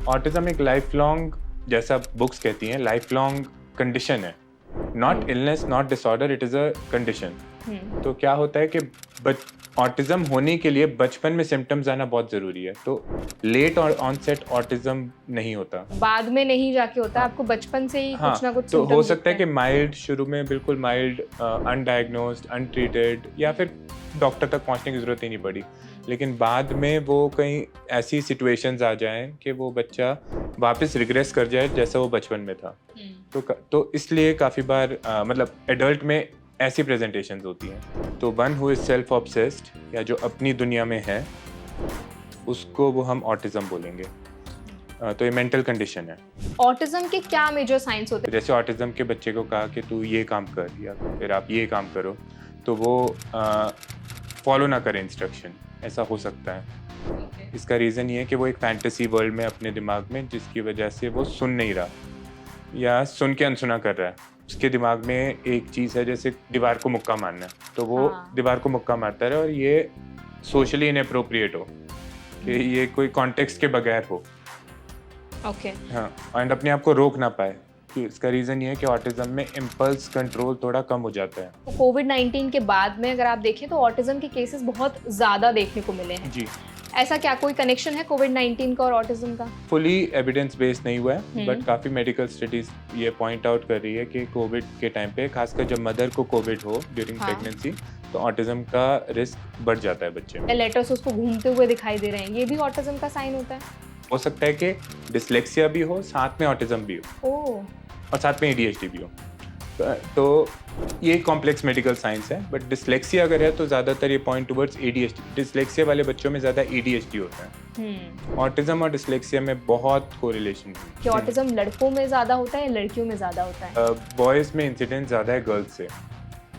Autism एक life long, जैसा books कहती हैं, लाइफ लॉन्ग कंडीशन है, not illness, not disorder, it is a condition. तो क्या होता है कि ऑटिज्म होने के लिए बचपन में सिम्टम्स आना बहुत ज़रूरी है, तो लेट और ऑनसेट ऑटिज्म नहीं होता, बाद में नहीं जाके होता। आपको बचपन से ही हाँ, कुछ ना कुछ तो हो symptoms सकता है दिखते कि माइल्ड, शुरू में बिल्कुल माइल्ड, अनडायग्नोस्ड, अनट्रीटेड, या फिर डॉक्टर तक पहुंचने की ज़रूरत ही नहीं पड़ी, लेकिन बाद में वो कहीं ऐसी सिचुएशंस आ जाएं कि वो बच्चा वापस रिग्रेस कर जाए जैसा वो बचपन में था। तो इसलिए काफ़ी बार मतलब एडल्ट में ऐसी प्रेजेंटेशंस होती हैं। तो one who is self obsessed, या जो अपनी दुनिया में है, उसको वो हम ऑटिज्म बोलेंगे। तो ये मेंटल कंडीशन है। ऑटिज्म के क्या मेजर साइंस होते हैं? जैसे ऑटिज्म के बच्चे को कहा कि तू ये काम कर या फिर आप ये काम करो, तो वो फॉलो ना करे इंस्ट्रक्शन, ऐसा हो सकता है। इसका रीज़न ये है कि वो एक फैंटेसी वर्ल्ड में अपने दिमाग में, जिसकी वजह से वो सुन नहीं रहा या सुन के अनसुना कर रहा है। उसके दिमाग में एक चीज़ है, जैसे दीवार को मुक्का मारना है, तो वो दीवार को मुक्का मारता रहे और ये सोशली इनएप्रोप्रिएट हो, कि ये कोई कॉन्टेक्स्ट के बगैर हो। हाँ, एंड अपने आप को रोक ना पाए। कि इसका रीज़न ये है कि ऑटिज्म में इम्पल्स कंट्रोल थोड़ा कम हो जाता है। कोविड-19 के बाद में अगर आप देखें तो ऑटिज्म के केसेस बहुत ज़्यादा देखने को मिले हैं। जी, ऐसा क्या कोई कनेक्शन है कोविड-19 का और ऑटिज्म का? फुली एविडेंस बेस्ड नहीं हुआ है, बट काफ़ी मेडिकल स्टडीज ये पॉइंट आउट कर रही है कि कोविड के टाइम पे, खासकर जब मदर को कोविड हो ड्यूरिंग प्रेगनेंसी, तो ऑटिज्म का रिस्क बढ़ जाता है बच्चे में। लेटर्स उसको घूमते हुए दिखाई दे रहे हैं, ये भी ऑटिज्म का साइन होता है? हो सकता है कि डिसलेक्सिया भी हो, साथ में ऑटिज्म भी हो, ओह, और साथ में एडीएचडी भी हो। तो ये कॉम्प्लेक्स मेडिकल साइंस है, बट डिसलेक्सिया अगर है तो ज़्यादातर ये पॉइंट टुवर्ड्स एडीएचडी। डिसलेक्सिया वाले बच्चों में ज़्यादा एडीएचडी होता है। ऑटिज्म और डिसलेक्सिया में बहुत कोरिलेशन है। कि ऑटिज्म लड़कों में ज़्यादा होता है या लड़कियों में ज़्यादा होता है? बॉयज़ में इंसिडेंस ज़्यादा है गर्ल्स से,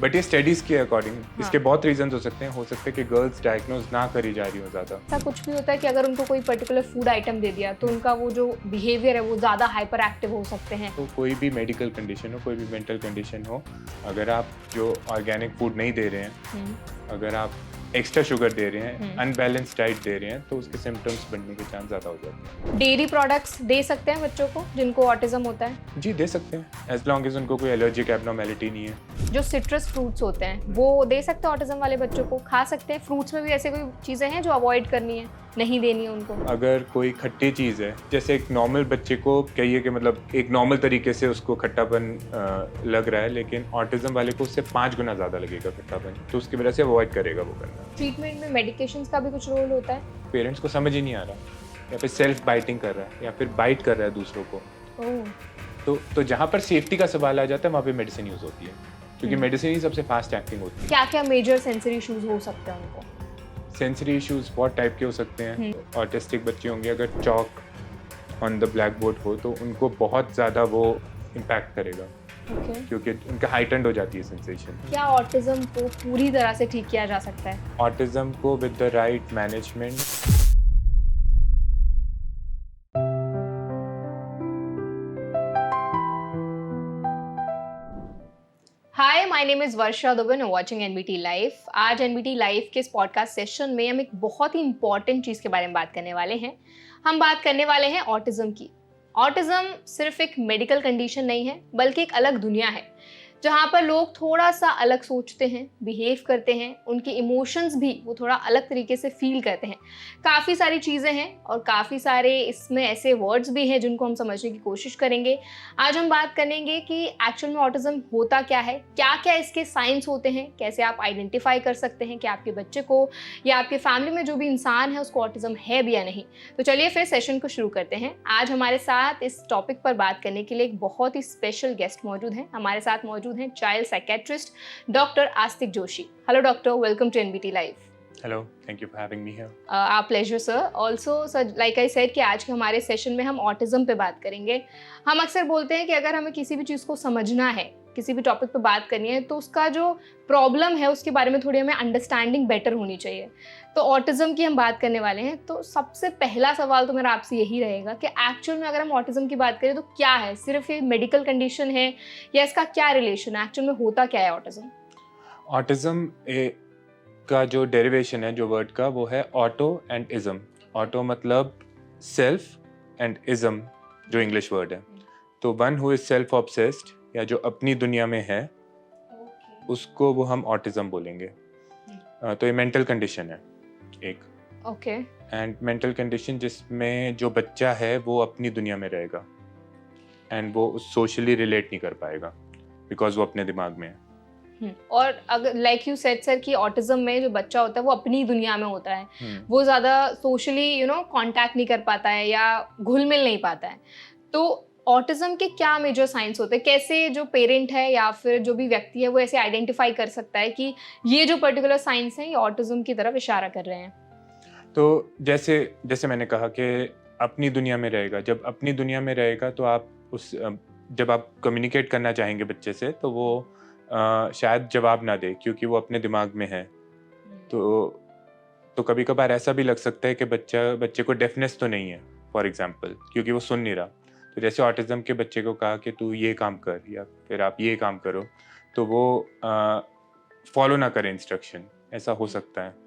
बट ये स्टडीज के अकॉर्डिंग इसके बहुत रीजंस हो सकते हैं। हो सकता है कि गर्ल्स डायग्नोज ना करी जा रही हो ज़्यादा। ऐसा कुछ भी होता है कि अगर उनको कोई पर्टिकुलर फूड आइटम दे दिया तो उनका वो जो बिहेवियर है वो ज़्यादा हाइपर एक्टिव हो सकते हैं? तो कोई भी मेडिकल कंडीशन हो, कोई भी मेंटल कंडीशन हो, अगर आप जो ऑर्गेनिक फूड नहीं दे रहे हैं, अगर आप एक्स्ट्रा शुगर दे रहे हैं, अनबैलेंस डाइट दे रहे हैं, तो उसके सिम्टम्स बढ़ने के चांस ज़्यादा हो जाते हैं। डेयरी प्रोडक्ट्स दे सकते हैं बच्चों को जिनको ऑटिज्म होता है? जी, दे सकते हैं, एज लॉन्ग एज उनको कोई एलर्जिक एब्नॉर्मेलिटी नहीं है। जो सिट्रस फ्रूट्स होते हैं वो दे सकते हैं ऑटिज्म वाले बच्चों को? खा सकते हैं? फ्रूट्स में भी ऐसे कोई चीज़ें हैं जो अवॉइड करनी है, नहीं देनी है उनको? अगर कोई खट्टी चीज़ है, जैसे एक नॉर्मल बच्चे को कहिए कि मतलब एक नॉर्मल तरीके से उसको खट्टापन लग रहा है, लेकिन ऑटिज्म वाले को उससे 5 गुना ज़्यादा लगेगा खट्टापन, तो उसकी वजह से अवॉइड करेगा वो करना। ट्रीटमेंट में मेडिकेशंस का भी कुछ रोल होता है? पेरेंट्स को समझ ही नहीं आ रहा, या फिर सेल्फ बाइटिंग कर रहा है, या फिर बाइट कर रहा है दूसरों को, तो जहाँ पर सेफ्टी का सवाल आ जाता है वहाँ पे मेडिसिन यूज़ होती है, क्योंकि मेडिसिन ही सबसे फास्ट एक्टिंग होती है। क्या क्या मेजर सेंसरी इश्यूज हो सकते हैं उनको? सेंसरी इश्यूज बहुत टाइप के हो सकते हैं। ऑटिस्टिक बच्चे होंगे, अगर chalk on the black board हो तो उनको बहुत ज़्यादा वो इम्पैक्ट करेगा, क्योंकि उनका हाइटेंड हो जाती है सेंसेशन। क्या ऑटिज्म को पूरी तरह से ठीक किया जा सकता है? ऑटिज्म को with the right management, hi, my name is Varsha Dubey and watching NBT live. आज एनबीटी लाइव के इस पॉडकास्ट सेशन में हम एक बहुत ही इंपॉर्टेंट चीज़ के बारे में बात करने वाले हैं। हम बात करने वाले हैं ऑटिज्म की। ऑटिज्म सिर्फ एक मेडिकल कंडीशन नहीं है, बल्कि एक अलग दुनिया है जहाँ पर लोग थोड़ा सा अलग सोचते हैं, बिहेव करते हैं, उनके इमोशंस भी वो थोड़ा अलग तरीके से फील करते हैं। काफ़ी सारी चीज़ें हैं और काफ़ी सारे इसमें ऐसे वर्ड्स भी हैं जिनको हम समझने की कोशिश करेंगे। आज हम बात करेंगे कि एक्चुअल में ऑटिज्म होता क्या है, क्या क्या इसके साइंस होते हैं, कैसे आप आइडेंटिफाई कर सकते हैं कि आपके बच्चे को या आपके फैमिली में जो भी इंसान है उसको ऑटिज्म है भी या नहीं। तो चलिए फिर सेशन को शुरू करते हैं। आज हमारे साथ इस टॉपिक पर बात करने के लिए एक बहुत ही स्पेशल गेस्ट मौजूद हैं। हमारे साथ मौजूद हैं child psychiatrist doctor Aastik Joshi. Hello doctor, welcome to NBT live. Hello, thank you for having me here. Our pleasure sir. Also sir, like I said कि आज के हमारे सेशन में हम ऑटिज्म पे बात करेंगे। हम अक्सर बोलते हैं कि अगर हमें किसी भी चीज़ को समझना है, किसी भी टॉपिक पे बात करनी है, तो उसका जो प्रॉब्लम है उसके बारे में थोड़ी हमें अंडरस्टैंडिंग बेटर होनी चाहिए। तो ऑटिज्म की हम बात करने वाले हैं, तो सबसे पहला सवाल तो मेरा आपसे यही रहेगा कि एक्चुअल में अगर हम ऑटिज्म की बात करें तो क्या है? सिर्फ ये मेडिकल कंडीशन है या इसका क्या रिलेशन है? एक्चुअल में होता क्या है ऑटिज्म? ऑटिज्म का जो डेरिवेशन है जो वर्ड का, वो है ऑटो एंड इज्म। ऑटो मतलब सेल्फ, एंड इज़म जो इंग्लिश वर्ड है, तो one who is self obsessed या जो अपनी दुनिया में है उसको वो हम ऑटिज्म बोलेंगे। तो ये मेंटल कंडीशन है एक। ओके। एंड मेंटल कंडीशन जिसमें जो बच्चा है वो अपनी दुनिया में रहेगा एंड वो सोशली रिलेट नहीं कर पाएगा बिकॉज वो अपने दिमाग में है। और अगर लाइक यू सेड सर कि ऑटिज्म में जो बच्चा होता है वो अपनी दुनिया में होता है, वो ज़्यादा सोशली कांटेक्ट नहीं कर पाता है या घुल मिल नहीं पाता है। तो ऑटिज्म के क्या मेजर साइंस होते हैं? कैसे जो पेरेंट है या फिर जो भी व्यक्ति है वो ऐसे आइडेंटिफाई कर सकता है कि ये जो पर्टिकुलर साइंस है ये ऑटिज्म की तरफ इशारा कर रहे हैं? तो जैसे जैसे मैंने कहा कि अपनी दुनिया में रहेगा, जब अपनी दुनिया में रहेगा तो आप जब आप कम्युनिकेट करना चाहेंगे बच्चे से तो वो शायद जवाब ना दे क्योंकि वो अपने दिमाग में है। तो कभी कभार ऐसा भी लग सकता है कि बच्चे को डेफनेस तो नहीं है फॉर एग्जांपल, क्योंकि वो सुन नहीं रहा। तो जैसे ऑटिज्म के बच्चे को कहा कि तू ये काम कर या फिर आप ये काम करो, तो वो फॉलो ना करे इंस्ट्रक्शन, ऐसा हो सकता है।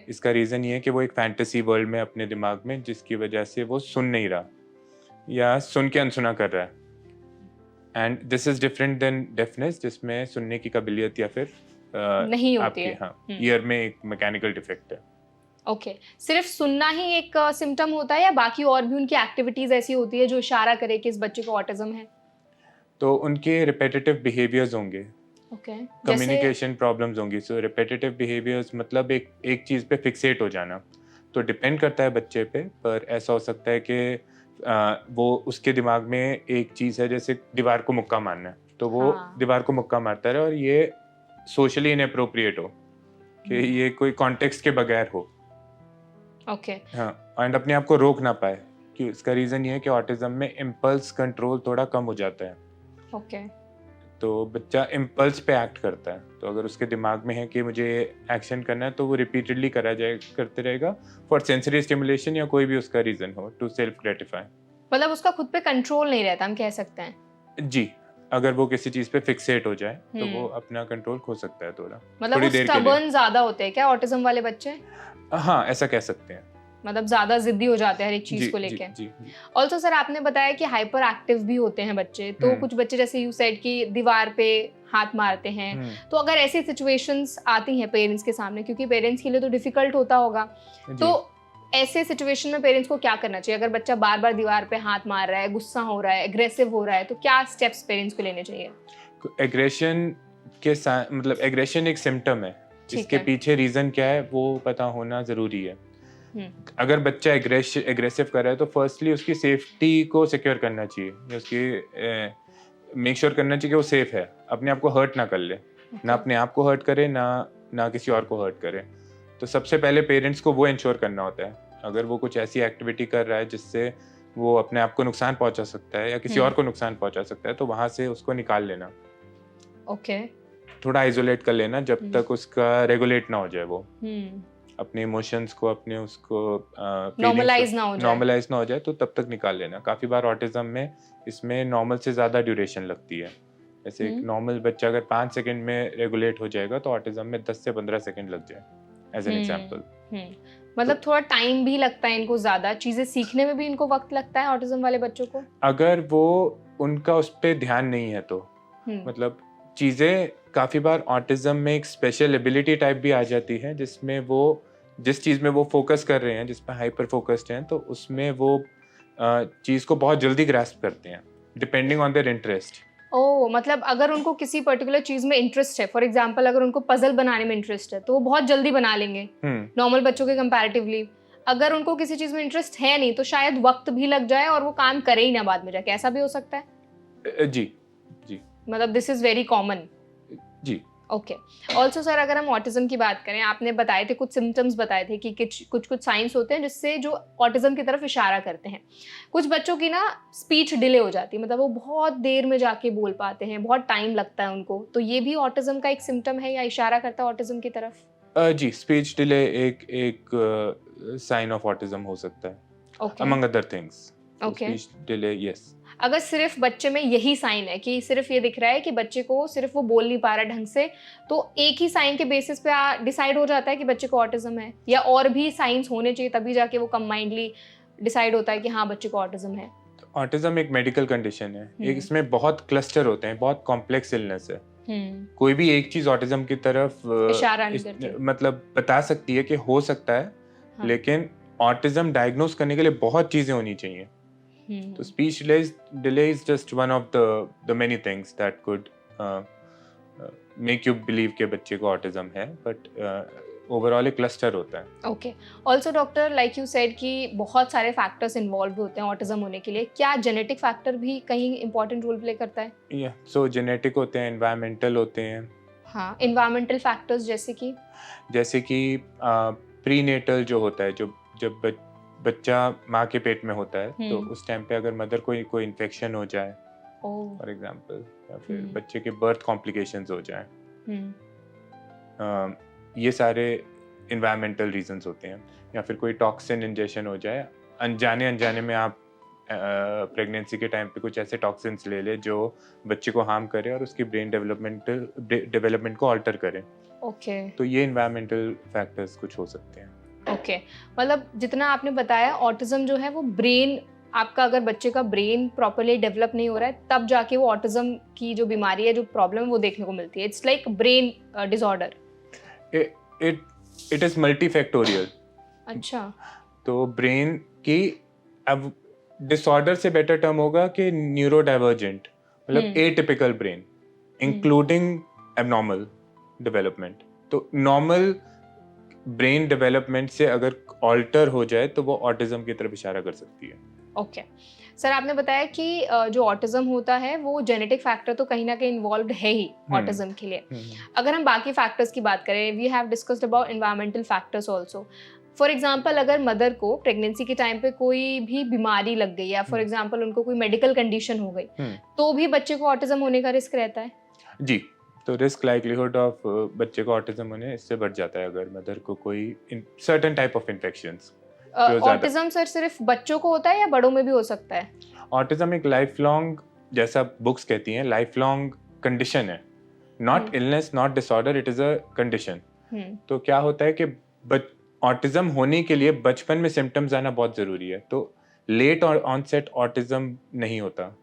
इसका रीज़न ये है कि वो एक फैंटेसी वर्ल्ड में अपने दिमाग में, जिसकी वजह से वो सुन नहीं रहा या सुन के अनसुना कर रहा है। And this is different than deafness जिसमें सुनने की काबिलियत या फिर नहीं होती है। हाँ, ईयर में एक मैकेनिकल डिफेक्ट है। ओके। सिर्फ सुनना ही एक सिम्टम होता है या बाकी और भी उनकी एक्टिविटीज ऐसी होती है जो इशारा करे कि इस बच्चे को ऑटिज्म है? तो उनके रिपीटेटिव बिहेवियर्स होंगे, ओके, कम्युनिकेशन प्रॉब्लम्स होंगी। सो रिपीटेटिव बिहेवियर्स मतलब एक चीज़ पे फिक्सेट हो जाना। तो डिपेंड करता है बच्चे पे, पर ऐसा हो सकता है कि वो उसके दिमाग में एक चीज़ है जैसे दीवार को मुक्का मारना है, तो वो दीवार को मुक्का मारता रहे और ये सोशली इनएप्रोप्रिएट हो कि ये कोई कॉन्टेक्स्ट के बगैर हो। ओके। हाँ, एंड अपने आप को रोक ना पाए कि इसका रीज़न ये है कि ऑटिज्म में इम्पल्स कंट्रोल थोड़ा कम हो जाता है। ओके। तो बच्चा इम्पल्स पे एक्ट करता है, तो अगर उसके दिमाग में है कि मुझे एक्शन करना है तो वो रिपीटेडली करते रहेगा फॉर सेंसरी स्टिमुलेशन या कोई भी उसका रीज़न हो टू सेल्फ ग्रेटिफाई। मतलब उसका खुद पे कंट्रोल नहीं रहता, हम कह सकते हैं। जी, अगर वो किसी चीज़ पे फिक्सेट हो जाए तो वो अपना कंट्रोल खो सकता है थोड़ा, मतलब थोड़ी वो देर के लिए। स्टबर्न ज्यादा होते हैं क्या ऑटिज्म वाले बच्चे? हाँ, ऐसा कह सकते हैं। मतलब ज्यादा जिद्दी हो जाते हैं हर एक चीज को लेके। ऑल्सो सर आपने बताया कि हाइपर एक्टिव भी होते हैं बच्चे, तो कुछ बच्चे जैसे यू सेड कि दीवार पे हाथ मारते हैं, तो अगर ऐसी सिचुएशंस आती हैं पेरेंट्स के सामने, क्योंकि पेरेंट्स के लिए तो डिफिकल्ट होता होगा, तो ऐसे सिचुएशन में पेरेंट्स को क्या करना चाहिए? अगर बच्चा बार बार दीवार पे हाथ मार रहा है, गुस्सा हो रहा है, एग्रेसिव हो रहा है, तो क्या स्टेप्स पेरेंट्स को लेने चाहिए? एग्रेशन के मतलब एग्रेशन एक सिम्टम है, इसके पीछे रीजन क्या है वो पता होना जरूरी है। अगर बच्चा एग्रेसिव कर रहा है तो फर्स्टली उसकी सेफ्टी को सिक्योर करना चाहिए, उसकी मेक श्योर करना चाहिए कि वो सेफ है, अपने आप को हर्ट ना कर ले, ना अपने आप को हर्ट करे ना किसी और को हर्ट करे। तो सबसे पहले पेरेंट्स को वो इंश्योर करना होता है। अगर वो कुछ ऐसी एक्टिविटी कर रहा है जिससे वो अपने आप को नुकसान पहुंचा सकता है या किसी और को नुकसान पहुंचा सकता है, तो वहां से उसको निकाल लेना। ओके। थोड़ा आइसोलेट कर लेना जब तक उसका रेगुलेट ना हो जाए, वो अपने इमोशंस को अपने उसको नॉर्मलाइज ना हो जाए तो तब तक निकाल लेना। काफ़ी बार ऑटिज्म में इसमें नॉर्मल से ज़्यादा ड्यूरेशन लगती है। जैसे एक नॉर्मल बच्चा अगर 5 सेकंड में रेगुलेट हो जाएगा तो ऑटिज्म में 10 से 15 सेकंड लग जाए, एज एन एग्जांपल। मतलब थोड़ा टाइम भी लगता है इनको, ज़्यादा चीज़ें सीखने में भी इनको वक्त लगता है ऑटिज्म वाले बच्चों को, अगर वो उनका उस पर ध्यान नहीं है तो। मतलब चीज़ें काफ़ी बार ऑटिज्म में एक स्पेशल एबिलिटी टाइप भी आ जाती है जिसमें वो जिस चीज़ में वो फोकस कर रहे हैं, जिस पर हाइपर फोकस्ड हैं, तो उसमें वो चीज़ को बहुत जल्दी ग्रास्प करते हैं डिपेंडिंग ऑन देयर इंटरेस्ट। ओह, मतलब अगर उनको किसी पर्टिकुलर चीज़ में इंटरेस्ट है, फॉर एग्जांपल अगर उनको पजल बनाने में इंटरेस्ट है तो वो बहुत जल्दी बना लेंगे नॉर्मल बच्चों के कंपैरेटिवली। अगर उनको किसी चीज़ में इंटरेस्ट है नहीं तो शायद वक्त भी लग जाए और वो काम करे ही ना बाद में जाके, ऐसा भी हो सकता है? जी। मतलब दिस इज वेरी कॉमन। जी। ओके। ऑल्सो सर अगर हम ऑटिज्म की बात करें, आपने बताए थे कुछ सिम्टम्स बताए थे कि कुछ साइंस होते हैं जिससे जो ऑटिज्म की तरफ इशारा करते हैं। कुछ बच्चों की ना स्पीच डिले हो जाती है, मतलब वो बहुत देर में जाके बोल पाते हैं, बहुत टाइम लगता है उनको, तो ये भी ऑटिज्म का एक सिम्टम है या इशारा करता है ऑटिज्म की तरफ? जी, स्पीच डिले एक साइन ऑफ ऑटिज्म हो सकता है, among other things. Speech delay, yes. अगर सिर्फ बच्चे में यही साइन है कि सिर्फ ये दिख रहा है कि बच्चे को सिर्फ वो बोल नहीं पा रहा ढंग से, तो एक ही साइन के बेसिस पे डिसाइड हो जाता है कि बच्चे को ऑटिज्म है, या और भी साइंस होने चाहिए तभी जाके वो कंबाइंडली डिसाइड होता है कि हाँ बच्चे को ऑटिज्म है? ऑटिज्म एक मेडिकल कंडीशन है, एक इसमें बहुत क्लस्टर होते हैं, बहुत कॉम्प्लेक्स इलनेस है। कोई भी एक चीज ऑटिज्म की तरफ इशारा नहीं करती। मतलब बता सकती है कि हो सकता है, हाँ। लेकिन ऑटिज्म डायग्नोज करने के लिए बहुत चीजें होनी चाहिए। तो speech delay is just one of the many things that could make you believe कि बच्चे को ऑटिज्म है, बट ओवरऑल एक क्लस्टर होता है। Okay, also doctor like you said कि बहुत सारे फैक्टर्स इन्वॉल्व होते हैं ऑटिज्म होने के लिए, क्या जेनेटिक फैक्टर भी कहीं इंपॉर्टेंट रोल प्ले करता है? या सो जेनेटिक होते हैं, एनवायरमेंटल होते हैं। हाँ, एनवायरमेंटल फैक्टर्स जैसे कि प्रीनेटल जो होता है, जब बच्चा माँ के पेट में होता है तो उस टाइम पे अगर मदर को कोई इन्फेक्शन हो जाए फॉर एग्जांपल, या फिर बच्चे के बर्थ कॉम्प्लिकेशंस हो जाए, ये सारे इन्वायरमेंटल रीजंस होते हैं। या फिर कोई टॉक्सिन इंजेक्शन हो जाए, अनजाने में आप प्रेगनेंसी के टाइम पे कुछ ऐसे टॉक्सिन्स ले ले जो बच्चे को हार्म करे और उसकी ब्रेन डेवलपमेंट को ऑल्टर करे। ओके, तो ये इन्वायरमेंटल फैक्टर्स कुछ हो सकते हैं। ओके, मतलब जितना आपने बताया ऑटिज्म जो है वो ब्रेन, आपका अगर बच्चे का ब्रेन प्रॉपर्ली डेवलप नहीं हो रहा है तब जाके वो ऑटिज्म की जो बीमारी है, जो प्रॉब्लम है वो देखने को मिलती है। It's like brain disorder. It is multifactorial. अच्छा, तो ब्रेन की, अब डिसऑर्डर से बेटर टर्म होगा कि न्यूरो डाइवर्जेंट, मतलब atypical brain including abnormal development. तो नॉर्मल ब्रेन डेवलपमेंट से अगर ऑल्टर हो जाए तो वो ऑटिज्म की तरफ इशारा कर सकती है। ओके सर, आपने बताया कि जो ऑटिज्म होता है वो जेनेटिक फैक्टर तो कहीं ना कहीं इन्वॉल्व है ही ऑटिज्म के लिए। अगर हम बाकी फैक्टर्स की बात करें, we have discussed about environmental factors also. For example, अगर मदर को प्रेगनेंसी के टाइम पे कोई भी बीमारी लग गई या फॉर एग्जांपल उनको कोई मेडिकल कंडीशन हो गई, तो भी बच्चे को ऑटिज्म होने का रिस्क रहता है? जी, तो रिस्क लाइक्लीहुड ऑफ बच्चे को ऑटिज्म होने इससे बढ़ जाता है अगर मदर को कोई certain type of infections. Autism sir सिर्फ बच्चों को होता है या बड़ों में भी हो सकता है? ऑटिज्म एक लाइफ लॉन्ग, जैसा बुक्स कहती हैं, लाइफ लॉन्ग कंडीशन है, not illness, not disorder, it is a condition. तो क्या होता है कि ऑटिज्म होने के लिए बचपन में सिम्टम्स आना बहुत जरूरी है, तो लेट ऑनसेट ऑटिज्म नहीं होता।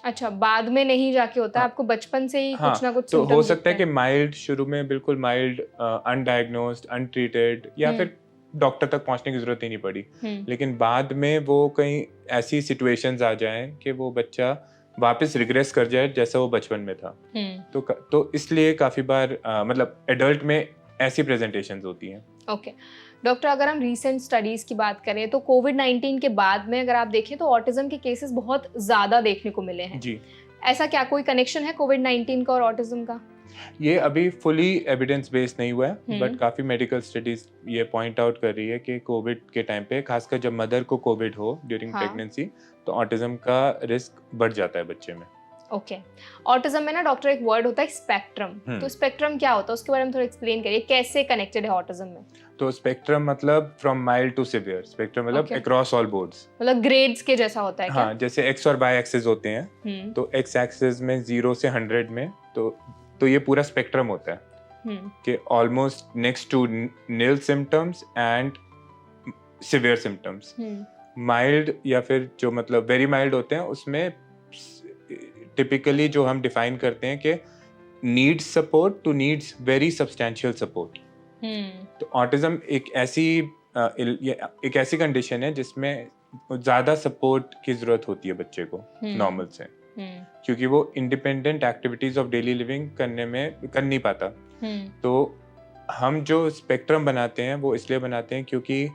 अच्छा, बाद में नहीं जाके होता, आपको बचपन से ही कुछ ना कुछ तो हो सकता है कि माइल्ड, शुरू में बिल्कुल माइल्ड, अनडायग्नोस्ड, अनट्रीटेड, या फिर डॉक्टर तक पहुंचने की जरूरत ही नहीं पड़ी, लेकिन बाद में वो कहीं ऐसी सिचुएशंस आ जाएं कि वो बच्चा वापस रिग्रेस कर जाए जैसा वो बचपन में था। तो इसलिए काफी बार मतलब एडल्ट में ऐसी प्रेजेंटेशंस होती हैं। ओके डॉक्टर, अगर हम रीसेंट स्टडीज की बात करें तो कोविड-19 के बाद में अगर आप देखें तो ऑटिज्म के केसेस बहुत ज्यादा देखने को मिले हैं जी। ऐसा क्या कोई कनेक्शन है कोविड-19 का और ऑटिज्म का? ये अभी फुली एविडेंस बेस्ड नहीं हुआ है, बट काफी मेडिकल स्टडीज ये पॉइंट आउट कर रही है कि कोविड के टाइम पे, खासकर जब मदर को कोविड हो ड्यूरिंग प्रेगनेंसी, तो ऑटिज्म का रिस्क बढ़ जाता है बच्चे में। ओके, ऑटिज्म में ना डॉक्टर एक वर्ड होता है स्पेक्ट्रम, तो स्पेक्ट्रम क्या होता है उसके बारे में थोड़ा एक्सप्लेन करिए, कैसे कनेक्टेड है ऑटिज्म में? तो स्पेक्ट्रम मतलब from mild to severe, spectrum मतलब अक्रॉस ऑल बोर्ड्स, मतलब ग्रेड्स के जैसा होता है क्या? हाँ, जैसे एक्स और वाई एक्सिस होते हैं, तो एक्स एक्सिस में 0 से 100 में, तो ये पूरा स्पेक्ट्रम होता है कि almost next to nil symptoms and severe symptoms. Mild या फिर जो मतलब वेरी माइल्ड होते हैं, उसमें टिपिकली जो हम डिफाइन करते हैं कि needs support to needs very substantial support. तो ऑटिज्म एक ऐसी कंडीशन है जिसमें ज्यादा सपोर्ट की जरूरत होती है बच्चे को नॉर्मल से, क्योंकि वो independent activities of daily living कर नहीं पाता। तो हम जो स्पेक्ट्रम बनाते हैं वो इसलिए बनाते हैं क्योंकि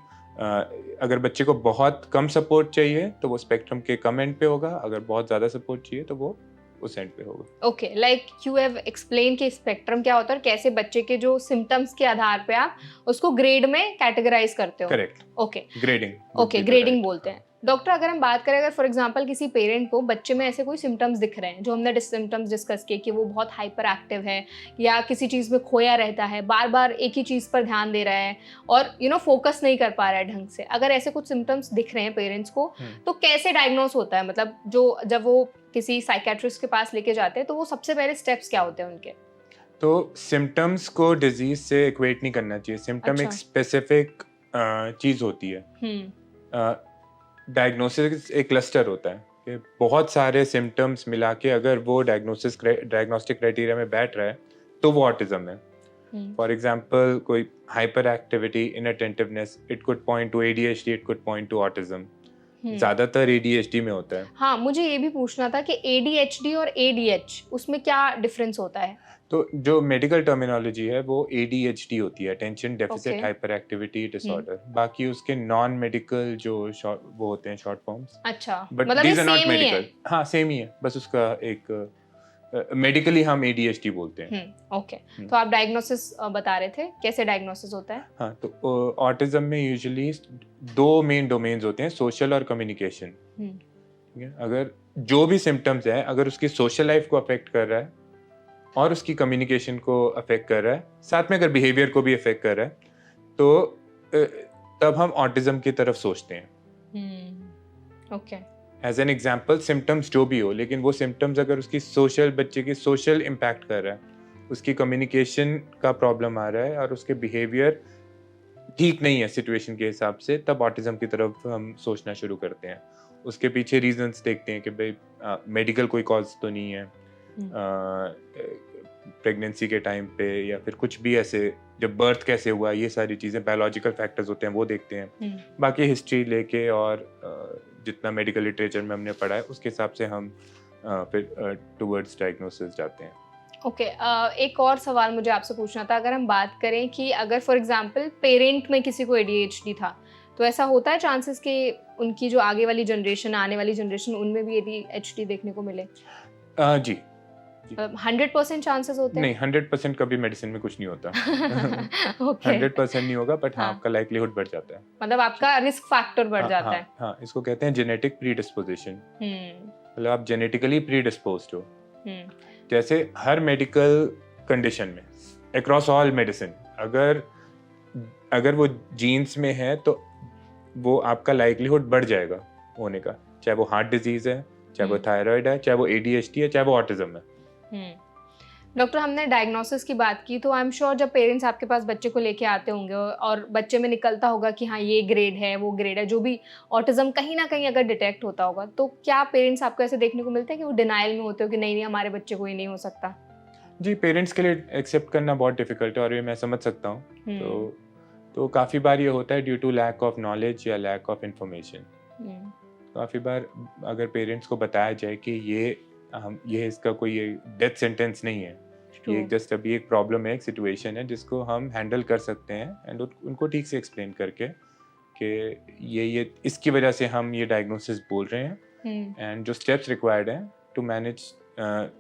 अगर बच्चे को बहुत कम सपोर्ट चाहिए तो वो स्पेक्ट्रम के कम एंड पे होगा, अगर बहुत ज्यादा सपोर्ट चाहिए तो वो उस एंड पे होगा। Okay, like you have explain कि स्पेक्ट्रम क्या होता है और कैसे बच्चे के जो सिम्टम्स के आधार पे आप उसको ग्रेड में कैटेगराइज करते हो। करेक्ट। ओके, ग्रेडिंग बोलते हैं। डॉक्टर, अगर हम बात करें, अगर फॉर एग्जांपल किसी पेरेंट को बच्चे में ऐसे कोई सिम्टम्स दिख रहे हैं जो हमने सिम्टम्स डिस्कस किए कि वो बहुत हाइपर एक्टिव है या किसी चीज़ में खोया रहता है, बार बार एक ही चीज़ पर ध्यान दे रहा है और फोकस नहीं कर पा रहा है ढंग से, अगर ऐसे कुछ सिम्टम्स दिख रहे हैं पेरेंट्स को, तो कैसे डायग्नोस होता है? मतलब जब वो किसी साइकेट्रिस्ट के पास लेके जाते हैं तो वो सबसे पहले स्टेप्स क्या होते हैं उनके? तो सिम्टम्स को डिजीज से इक्वेट नहीं करना चाहिए। सिम्टम एक स्पेसिफिक चीज होती है। डायग्नोसिस एक क्लस्टर होता है कि बहुत सारे सिम्टम्स मिला के अगर वो डायग्नोस्टिक क्राइटेरिया में बैठ रहा है तो वो ऑटिज्म है। फॉर एग्जाम्पल कोई hyperactivity, inattentiveness, it could point to ADHD, it could point to autism. ज्यादातर ADHD में होता है। हाँ, मुझे ये भी पूछना था कि ADHD और ADH उसमें क्या डिफरेंस होता है? तो जो मेडिकल टर्मिनोलॉजी है वो ADHD होती है, attention deficit hyper activity disorder. बाकी उसके नॉन मेडिकल जो वो होते हैं शॉर्ट फॉर्म्स। अच्छा, बट मतलब दीज ये आर नॉट सेम ही है? मेडिकल। हाँ, सेम ही है, बस उसका एक मेडिकली हम ADHD बोलते हैं। ओके। तो आप डायग्नोसिस बता रहे थे, कैसे डायग्नोसिस होता है? हाँ, तो ऑटिज्म में यूजुअली 2 मेन डोमेन्स होते हैं, सोशल और कम्युनिकेशन। ठीक है, अगर जो भी सिम्टम्स हैं अगर उसकी सोशल लाइफ को अफेक्ट कर रहा है और उसकी कम्युनिकेशन को अफेक्ट कर रहा है, साथ में अगर बिहेवियर को भी अफेक्ट कर रहा है, तो तब हम ऑटिज्म की तरफ सोचते हैं। Okay. As an example, symptoms जो भी हो, लेकिन वो सिम्टम्स अगर उसकी बच्चे की सोशल इम्पैक्ट कर रहा है, उसकी कम्युनिकेशन का प्रॉब्लम आ रहा है और उसके बिहेवियर ठीक नहीं है सिचुएशन के हिसाब से, तब ऑटिज्म की तरफ हम सोचना शुरू करते हैं। उसके पीछे रीजंस देखते हैं कि भाई मेडिकल कोई कॉज तो नहीं है प्रेगनेंसी के टाइम पे, या फिर कुछ भी ऐसे जब बर्थ कैसे हुआ, ये सारी चीज़ें बायोलॉजिकल फैक्टर्स होते हैं वो देखते हैं। बाकी हिस्ट्री लेके और जितना मेडिकल लिटरेचर में हमने पढ़ा है उसके हिसाब से हम फिर टुवर्ड्स डायग्नोसिस जाते हैं। ओके। एक और सवाल मुझे आपसे पूछना था, अगर हम बात करें कि अगर फॉर एग्जांपल पेरेंट में किसी को ADHD था, तो ऐसा होता है चांसेस कि उनकी जो आगे वाली जनरेशन, आने वाली जनरेशन, उनमें भी ADHD देखने को मिले? जी 100% चांसेस होते हैं? नहीं, 100% कभी मेडिसिन में कुछ नहीं होता। ओके। 100% नहीं होगा, बट हाँ, हाँ। आपका लाइक्लीहुड बढ़ जाता है। मतलब आपका रिस्क फैक्टर बढ़ जाता है। हाँ, इसको कहते हैं जेनेटिक प्रीडिस्पोजिशन। मतलब आप जेनेटिकली प्रीडिस्पोज्ड हो। जैसे हर मेडिकल कंडीशन में, अक्रॉस ऑल मेडिसिन, अगर वो जीन्स में है तो वो आपका लाइक्लीहुड बढ़ जाएगा होने का, चाहे वो हार्ट डिजीज है, चाहे वो थायराइड है, चाहे वो ADHD है, चाहे वो ऑटिज्म है। डॉक्टर, हमने डायग्नोसिस की बात की, तो आई एम श्योर जब पेरेंट्स आपके पास बच्चे को लेके आते होंगे और बच्चे में निकलता होगा कि हाँ ये ग्रेड है, वो ग्रेड है, जो भी ऑटिज्म कहीं ना कहीं अगर डिटेक्ट होता होगा, तो क्या पेरेंट्स आपको ऐसे देखने को मिलते हैं कि वो डिनाइल में होते हो कि नहीं नहीं हमारे बच्चे को ये नहीं हो सकता? जी, पेरेंट्स के लिए एक्सेप्ट करना बहुत डिफिकल्ट है और ये मैं समझ सकता हूँ। तो काफ़ी बार ये होता है due to lack of knowledge या लैक ऑफ इंफॉर्मेशन। काफ़ी बार अगर पेरेंट्स को बताया जाए कि ये इसका कोई डेथ सेंटेंस नहीं है, ये जस्ट अभी एक प्रॉब्लम है, एक सिचुएशन है जिसको हम हैंडल कर सकते हैं, एंड उनको ठीक से एक्सप्लेन करके कि ये इसकी वजह से हम ये डायग्नोसिस बोल रहे हैं, एंड जो स्टेप्स रिक्वायर्ड हैं टू मैनेज द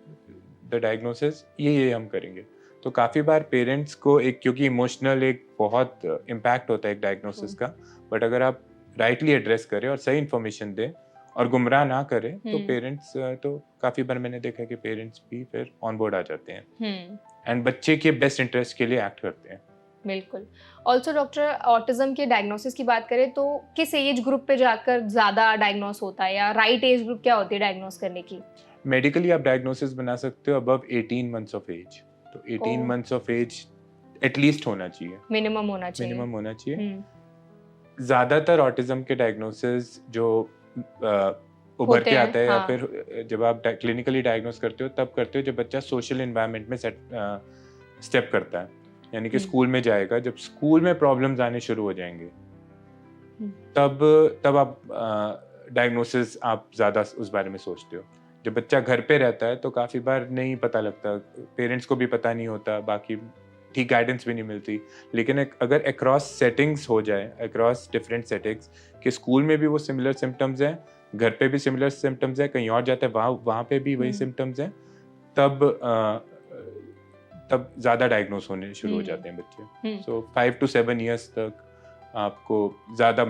डायग्नोसिस ये हम करेंगे। तो काफ़ी बार पेरेंट्स को क्योंकि इमोशनल एक बहुत इम्पैक्ट होता है एक डायग्नोसिस का, बट अगर आप राइटली एड्रेस करें और सही इन्फॉर्मेशन दें और गुमराह ना करें, तो पेरेंट्स तो काफ़ी बार मैंने देखा कि पेरेंट्स भी फिर ऑन बोर्ड आ जाते हैं एंड बच्चे के बेस्ट इंटरेस्ट के लिए एक्ट करते हैं। बिल्कुल। ऑल्सो डॉक्टर, ऑटिज्म के डायग्नोसिस की बात करें तो किस एज ग्रुप पे जाकर ज़्यादा डायग्नोस होता है, या राइट एज ग्रुप क्या होती है डायग्नोस करने की? मेडिकली आप डायग्नोसिस बना सकते हो अबव 18 मंथ्स ऑफ एज। तो 18 मंथ्स ऑफ एज एटलीस्ट होना चाहिए, मिनिमम होना चाहिए। ज़्यादातर ऑटिज्म के डायग्नोसिस जो उभर के आता है, या फिर जब आप क्लिनिकली डायग्नोस करते हो तब करते हो जब बच्चा सोशल एनवायरनमेंट में स्टेप करता है, यानी कि स्कूल में जाएगा। जब स्कूल में प्रॉब्लम्स आने शुरू हो जाएंगे तब आप डायग्नोसिस आप ज़्यादा उस बारे में सोचते हो। जब बच्चा घर पे रहता है तो काफ़ी बार नहीं पता लगता, पेरेंट्स को भी पता नहीं होता, बाकी ठीक गाइडेंस भी नहीं मिलती। लेकिन अगर अक्रॉस सेटिंग्स हो जाए, अक्रॉस डिफरेंट सेटिंग्स, कि स्कूल में भी वो सिमिलर सिम्टम्स हैं, घर पे भी सिमिलर सिम्टम्स हैं, कहीं और जाता है वहाँ पे भी वही सिम्टम्स हैं, तब ज़्यादा डायग्नोस होने शुरू हो जाते हैं बच्चे। सो 5 to 7 years तक आपको ज़्यादा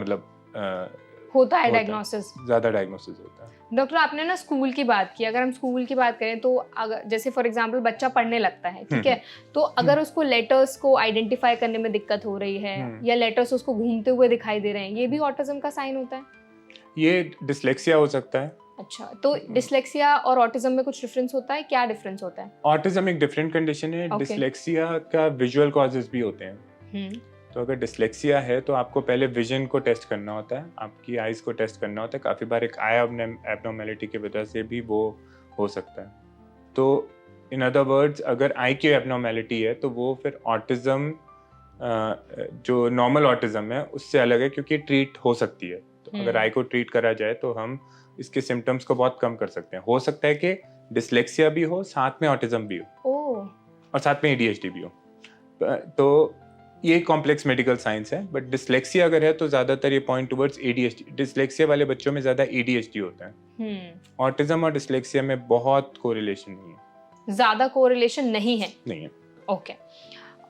होता है डायग्नोसिस, ज़्यादा डायग्नोसिस होता है। डॉक्टर, आपने ना स्कूल की बात की, अगर हम स्कूल की बात करें तो अगर जैसे फॉर एग्जांपल बच्चा पढ़ने लगता है, ठीक है, तो अगर उसको लेटर्स को आइडेंटिफाई करने में दिक्कत हो रही है या लेटर्स उसको घूमते हुए दिखाई दे रहे हैं, ये भी ऑटिज्म का साइन होता है? ये डिसलेक्सिया हो सकता है। अच्छा, तो डिसलेक्सिया और ऑटिज्म में कुछ डिफरेंस होता है? क्या डिफरेंस होता है? ऑटिज्म एक डिफरेंट कंडीशन है। डिसलेक्सिया का विजुअल कॉजेस भी होते हैं, तो अगर डिसलेक्सिया है तो आपको पहले विजन को टेस्ट करना होता है, आपकी आइज़ को टेस्ट करना होता है। काफ़ी बार एक आई एबनॉर्मेलिटी की वजह से भी वो हो सकता है। तो इन अदर वर्ड्स अगर आई की एबनॉर्मेलिटी है तो वो फिर ऑटिज़म जो नॉर्मल ऑटिज़म है उससे अलग है, क्योंकि ट्रीट हो सकती है। तो अगर आई को ट्रीट करा जाए तो हम इसके सिम्टम्स को बहुत कम कर सकते हैं। हो सकता है कि डिसलेक्सिया भी हो, साथ में ऑटिज़म भी हो और साथ में ADHD भी हो। तो ये कॉम्प्लेक्स मेडिकल साइंस है, बट डिसलेक्सिया अगर है तो ज़्यादातर ये पॉइंट टुवर्ड्स ADHD। डिसलेक्सिया वाले बच्चों में ज़्यादा ADHD होता है। ऑटिज़म और डिसलेक्सिया में बहुत कोरिलेशन नहीं है, ज़्यादा कोरिलेशन नहीं है। Okay.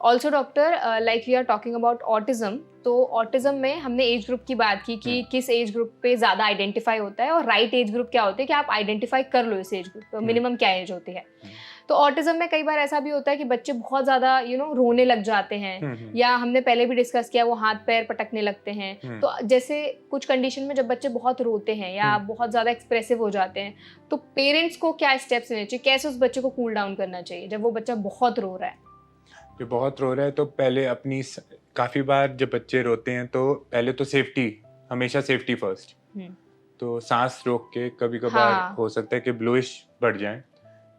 Also doctor, like we are talking about autism, तो ऑटिज्म में हमने एज ग्रुप की बात की कि किस एज ग्रुप पे ज़्यादा आइडेंटिफाई होता है और राइट एज ग्रुप क्या होती है कि आप आइडेंटिफाई कर लो इस एज ग्रुप पे, मिनिमम क्या एज होती है। तो ऑटिज्म में कई बार ऐसा भी होता है कि बच्चे बहुत ज़्यादा रोने लग जाते हैं, या हमने पहले भी डिस्कस किया वो हाथ पैर पटकने लगते हैं। तो जैसे कुछ कंडीशन में जब बच्चे बहुत रोते हैं या बहुत ज़्यादा एक्सप्रेसिव हो जाते हैं, तो पेरेंट्स को क्या स्टेप्स लेने चाहिए, कैसे उस बच्चे को कूल डाउन करना चाहिए जब वो बच्चा बहुत रो रहा है? जो बहुत रो रहा है तो पहले अपनी काफ़ी बार जब बच्चे रोते हैं तो पहले तो सेफ्टी, हमेशा सेफ्टी फर्स्ट। तो सांस रोक के कभी कभार हो सकता है कि ब्लूइश बढ़ जाए,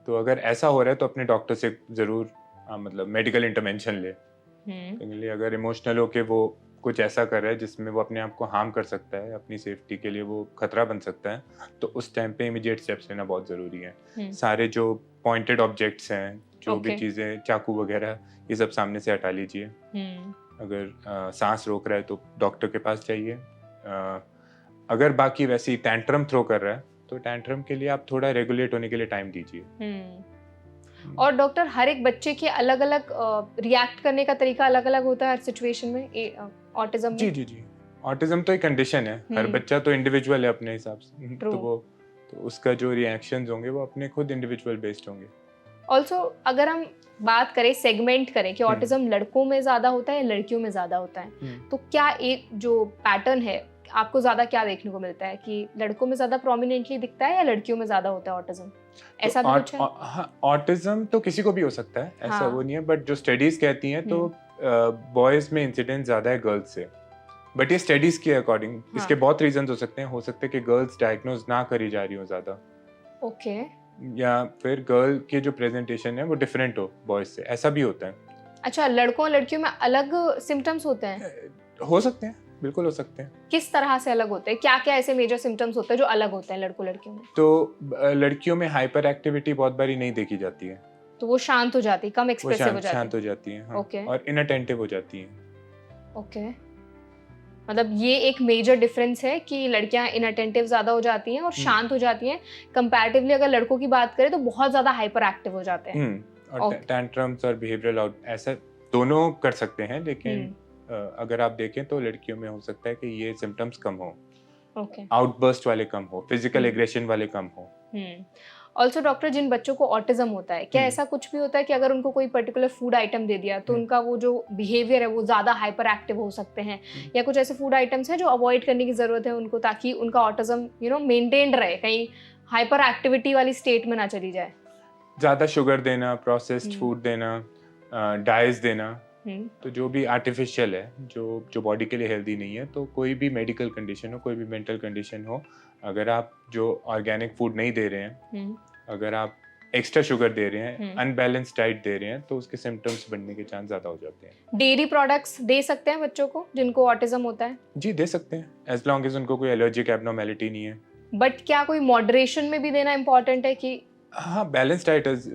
तो अगर ऐसा हो रहा है तो अपने डॉक्टर से ज़रूर मतलब मेडिकल इंटरवेंशन ले। अगर इमोशनल हो के वो कुछ ऐसा कर रहा है जिसमें वो अपने आप को हार्म कर सकता है, अपनी सेफ्टी के लिए वो खतरा बन सकता है, तो उस टाइम पे इमीडिएट स्टेप्स लेना बहुत ज़रूरी है। सारे जो पॉइंटेड ऑब्जेक्ट्स हैं, जो भी चीज़ें, चाकू वगैरह, ये सब सामने से हटा लीजिए। अगर सांस रोक रहा है तो डॉक्टर के पास जाइए। अगर बाकी वैसे ही टैंट्रम थ्रो कर रहा है तो टैंट्रम के लिए आप थोड़ा रेगुलेट होने के लिए टाइम दीजिए। और डॉक्टर, हर एक बच्चे के अलग अलग रिएक्ट करने का तरीका अलग अलग होता है हर सिचुएशन में ऑटिज्म में? जी। ऑटिज्म तो एक कंडीशन है, हर बच्चा तो इंडिविजुअल है अपने हिसाब से। तो उसका जो रिएक्शंस होंगे वो अपने खुद इंडिविजुअल बेस्ड होंगे। ऑल्सो अगर हम बात करें, सेगमेंट करें कि ऑटिज्म लड़कों में ज़्यादा होता है या लड़कियों में ज़्यादा होता है, तो क्या एक जो पैटर्न है आपको ज़्यादा क्या देखने को मिलता है कि लड़कों में ज़्यादा प्रोमिनेंटली दिखता है या लड़कियों में ज़्यादा होता है ऑटिज्म? ऐसा भी कुछ है? ऑटिज्म तो किसी को भी हो सकता है, ऐसा वो नहीं है, बट जो स्टडीज कहती हैं तो बॉयज में इंसिडेंस ज़्यादा है गर्ल्स से। बट ये स्टडीज के अकॉर्डिंग इसके बहुत रीजंस हो सकते हैं कि गर्ल्स डायग्नोज ना करी जा रही हो ज़्यादा, ओके, या फिर गर्ल के जो प्रेजेंटेशन है वो डिफरेंट हो बॉयज से, ऐसा भी होता है। अच्छा, लड़कों और लड़कियों में अलग सिम्टम्स होते हैं? हो सकते हैं, बिल्कुल हो सकते हैं। किस तरह से अलग होते हैं? क्या क्या ऐसे मेजर सिम्टम्स होते हैं जो अलग होते हैं लड़कों लड़कियों में? तो लड़कियों में हाइपर एक्टिविटी बहुत बारी नहीं देखी जाती है, तो वो शांत हो जाती है, कम एक्सप्रेसिव हो जाती है, शांत हो जाती है, हाँ। ओके। और इनअटेंटिव हो जाती है। ओके, मतलब ये एक मेजर डिफरेंस है कि लड़कियां इनअटेंटिव ज़्यादा हो जाती हैं और शांत हो जाती हैं, कंपैरेटिवली अगर लड़कों की बात करें तो बहुत ज़्यादा हाइपर एक्टिव हो जाते हैं। और टैंट्रम्स और बिहेवियरल ऐसा दोनों कर सकते हैं, लेकिन अगर आप देखें तो लड़कियों में हो सकता है कि ये सिम्टम्स कम हो, आउटबर्स्ट वाले कम हो, फिजिकल एग्रेशन वाले कम हो। ऑल्सो डॉक्टर, जिन बच्चों को ऑटिज्म होता है, क्या ऐसा कुछ भी होता है कि अगर उनको कोई पर्टिकुलर फूड आइटम दे दिया तो उनका वो जो बिहेवियर है वो ज़्यादा हाइपर एक्टिव हो सकते हैं, या कुछ ऐसे फूड आइटम्स हैं जो अवॉइड करने की ज़रूरत है उनको ताकि उनका ऑटिज्म मेंटेन रहे, कहीं हाइपर एक्टिविटी वाली स्टेट में ना चली जाए? ज़्यादा शुगर देना, प्रोसेस्ड फूड देना, डाइज देना, तो जो भी आर्टिफिशियल है, जो बॉडी के लिए हेल्दी नहीं है, तो कोई भी मेडिकल कंडीशन हो, कोई भी मेंटल कंडीशन हो, अगर आप जो ऑर्गेनिक फूड नहीं दे रहे हैं, अगर आप एक्स्ट्रा शुगर दे रहे हैं, अनबैलेंस्ड डाइट दे रहे हैं, तो उसके सिम्टम्स बनने के चांस ज़्यादा हो जाते हैं। डेयरी प्रोडक्ट्स दे सकते हैं बच्चों को जिनको ऑटिज्म होता है? जी, दे सकते हैं, एज लॉन्ग एज उनको कोई एलर्जिक एब्नॉर्मेलिटी नहीं है। बट क्या कोई मॉडरेशन में भी देना इम्पोर्टेंट है कि? हाँ, balance diet is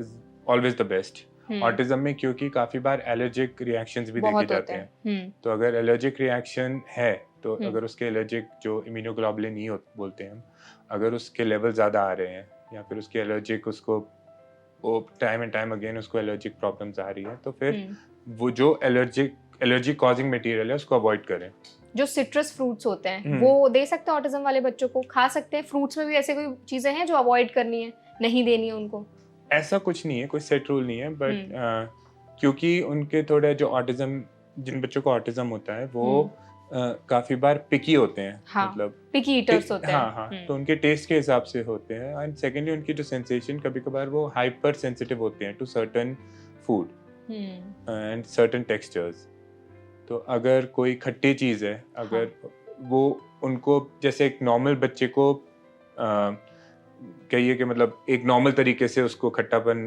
always the best. Autism में क्योंकि काफी बार एलर्जिक रिएक्शंस भी देखे जाते हैं, तो अगर एलर्जिक रिएक्शन है तो अगर उसके एलर्जिक जो इम्यूनोग्लोबुलिन ई बोलते हैं हम, अगर उसके लेवल ज़्यादा आ रहे हैं या फिर उसके एलर्जिक उसको टाइम एंड टाइम अगेन उसको एलर्जिक प्रॉब्लम्स आ रही है, तो फिर वो जो एलर्जी कॉजिंग मटेरियल है उसको अवॉइड करें। जो सिट्रस फ्रूट्स होते हैं वो दे सकते हैं ऑटिज्म वाले बच्चों को, खा सकते हैं? फ्रूट्स में भी ऐसे कोई चीज़ें हैं जो अवॉइड करनी है, नहीं देनी है उनको? ऐसा कुछ नहीं है, कोई सेट रूल नहीं है, बट क्योंकि उनके थोड़े जो ऑटिज्म, जिन बच्चों को ऑटिज्म होता है वो काफी बार पिकी होते हैं, मतलब पिकी ईटर्स होते हैं। हाँ, तो उनके टेस्ट के हिसाब से होते हैं, एंड सेकेंडली उनकी जो सेंसेशन कभी कभार वो हाइपर सेंसिटिव होते हैं to certain food and certain textures. तो अगर कोई खट्टी चीज़ है, अगर वो उनको जैसे एक नॉर्मल बच्चे को कहिए कि मतलब एक नॉर्मल तरीके से उसको खट्टापन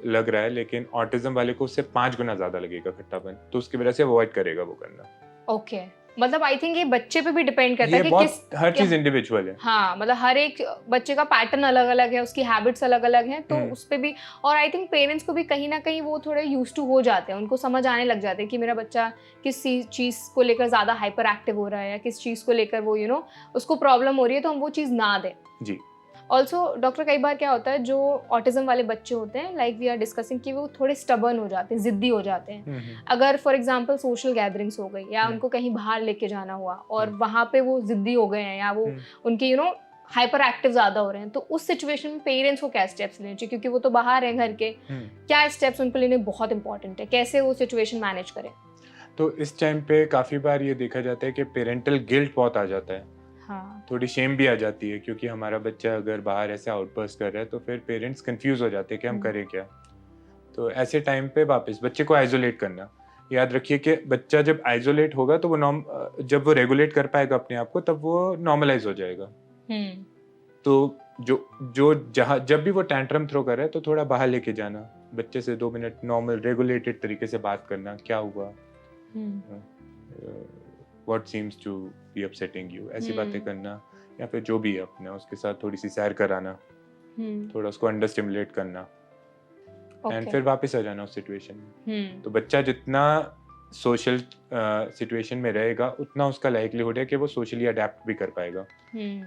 लग रहा है, लेकिन ऑटिज्म वाले को उससे 5 गुना ज़्यादा लगेगा खट्टापन, तो उसकी वजह से अवॉइड करेगा वो करना। ओके, मतलब आई थिंक ये बच्चे पे भी डिपेंड करता ये है कि बहुत हर चीज़ इंडिविजुअल है। हाँ, मतलब हर एक बच्चे का पैटर्न अलग अलग है, उसकी हैबिट्स अलग अलग हैं, तो उस पे भी। और आई थिंक पेरेंट्स को भी कहीं ना कहीं वो थोड़े यूज टू हो जाते हैं, उनको समझ आने लग जाते हैं कि मेरा बच्चा किस चीज़ को लेकर ज़्यादा हाइपर एक्टिव हो रहा है या किस चीज़ को लेकर वो उसको प्रॉब्लम हो रही है, तो हम वो चीज़ ना दें। जी। ऑल्सो डॉक्टर, कई बार क्या होता है, जो ऑटिज्म वाले बच्चे होते हैं, लाइक वी आर डिस्कसिंग, कि वो थोड़े स्टबर्न हो जाते हैं, जिद्दी हो जाते हैं। अगर फॉर एग्जांपल सोशल गैदरिंग्स हो गई या उनको कहीं बाहर लेके जाना हुआ और वहाँ पे वो जिद्दी हो गए हैं या वो उनके हाइपर एक्टिव ज्यादा हो रहे हैं, तो उस सिचुएशन में पेरेंट्स को क्या स्टेप्स लेने चाहिए, क्योंकि वो तो बाहर हैं घर के, क्या स्टेप्स उनको लेने बहुत इंपॉर्टेंट है, कैसे वो सिचुएशन मैनेज करें? तो इस टाइम पे काफ़ी बार ये देखा जाता है कि पेरेंटल गिल्ट बहुत आ जाता है। हाँ, थोड़ी शेम भी आ जाती है, क्योंकि हमारा बच्चा अगर बाहर ऐसे आउटबर्स्ट कर रहा है तो फिर पेरेंट्स कंफ्यूज हो जाते हैं कि हम करें क्या। तो ऐसे टाइम पे वापस बच्चे को आइसोलेट करना। याद रखिए कि बच्चा जब आइसोलेट होगा तो वो जब वो रेगुलेट कर पाएगा अपने आप को, तब वो नॉर्मलाइज हो जाएगा। तो जो जो जहाँ जब भी वो टैंट्रम थ्रो कर रहा है तो थोड़ा बाहर लेके जाना, बच्चे से 2 मिनट नॉर्मल रेगुलेटेड तरीके से बात करना, क्या हुआ, what seems to be upsetting you, ऐसी बातें करना, या फिर जो भी है अपना उसके साथ थोड़ी सी सैर कराना, थोड़ा उसको अंडर स्टिमुलेट करना, एंड फिर वापस आ जाना उस सिचुएशन में। तो बच्चा जितना सोशल सिचुएशन में रहेगा उतना उसका लाइक्लीहुड है कि वो सोशली अडेप्ट भी कर पाएगा।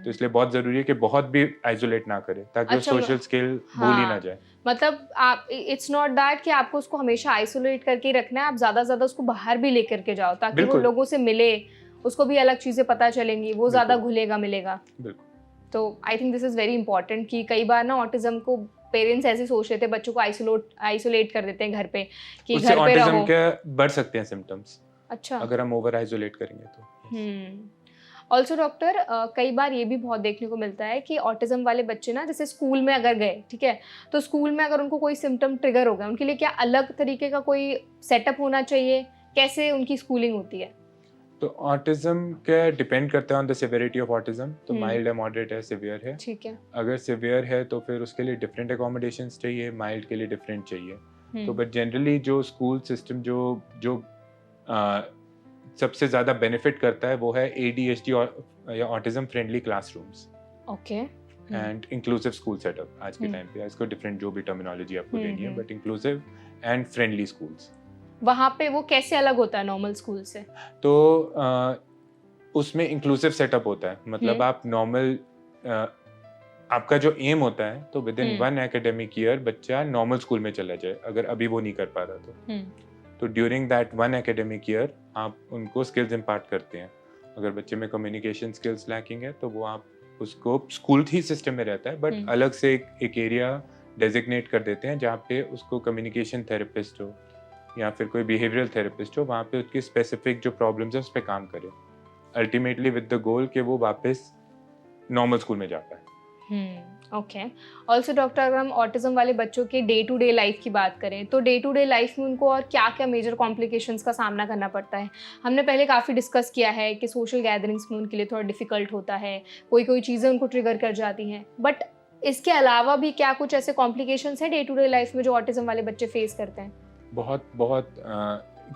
तो इसलिए बहुत जरूरी है कि बहुत भी आइसोलेट ना करे, ताकि वो सोशल स्किल भूल ही ना जाए। मतलब आप, इट्स नॉट दैट कि आपको उसको हमेशा आइसोलेट करके ही रखना है, आप ज्यादा ज्यादा उसको बाहर भी लेकर के जाओ, ताकि वो लोगों से मिले, उसको भी अलग चीजें पता चलेंगी, वो ज्यादा घुलेगा मिलेगा। तो I think this is very important कि कई बार ना ऑटिज्म को पेरेंट्स ऐसे सोच रहे थे, बच्चों को आइसोलेट कर देते हैं घर पे, कि घर पे रहो। ऑटिज्म के बढ़ सकते हैं सिम्टम्स, अच्छा, अगर हम ओवर आइसोलेट करेंगे तो। ऑल्सो डॉक्टर, कई बार ये भी बहुत देखने को मिलता है कि ऑटिज्म वाले बच्चे ना, जैसे स्कूल में अगर गए, ठीक है, तो स्कूल में अगर उनको कोई सिम्टम ट्रिगर हो गया, उनके लिए क्या अलग तरीके का कोई सेटअप होना चाहिए, कैसे उनकी स्कूलिंग होती है? तो ऑटिज्म के डिपेंड करता है on the severity of autism. तो माइल्ड है, मॉडरेट है, सिवियर है। ठीक है। अगर सिवियर है तो फिर उसके लिए डिफरेंट अकोमोडेशंस चाहिए, माइल्ड के लिए डिफरेंट चाहिए। तो बट जनरली जो स्कूल सिस्टम जो जो सबसे ज़्यादा बेनिफिट करता है वो है ADHD या autism friendly classrooms. Okay. And inclusive school setup आज के टाइम पे, इसको डिफरेंट जो भी टर्मिनोलॉजी आपको देनी है, but inclusive and friendly schools. वहाँ पे वो कैसे अलग होता है नॉर्मल स्कूल से? तो उसमें इंक्लूसिव सेटअप होता है, मतलब आप नॉर्मल, आपका जो एम होता है तो विद इन 1 एकेडमिक ईयर बच्चा नॉर्मल स्कूल में चला जाए, अगर अभी वो नहीं कर पा रहा तो ड्यूरिंग दैट 1 एकेडमिक ईयर आप उनको स्किल्स इम्पार्ट करते हैं। अगर बच्चे में कम्युनिकेशन स्किल्स लैकिंग है तो वो आप उसको स्कूल ही सिस्टम में रहता है, बट अलग से एक एरिया डेजिग्नेट कर देते हैं जहाँ पे उसको कम्युनिकेशन थेरेपिस्ट हो या फिर कोई बिहेवियरल थेरेपिस्ट हो, वहाँ पे उसकी स्पेसिफिक जो प्रॉब्लम्स है उस पर काम करे, अल्टीमेटली विद द गोल कि वो वापस नॉर्मल स्कूल में जा पाए। ओके। ऑल्सो डॉक्टर, अगर हम ऑटिज्म वाले बच्चों के डे टू डे लाइफ की बात करें, तो डे टू डे लाइफ में उनको और क्या क्या मेजर कॉम्प्लिकेशंस का सामना करना पड़ता है? हमने पहले काफ़ी डिस्कस किया है कि सोशल गैदरिंग्स में उनके लिए थोड़ा डिफिकल्ट होता है, कोई कोई चीज़ें उनको ट्रिगर कर जाती हैं, बट इसके अलावा भी क्या कुछ ऐसे कॉम्प्लिकेशंस हैं डे टू डे लाइफ में जो ऑटिज्म वाले बच्चे फेस करते हैं? बहुत बहुत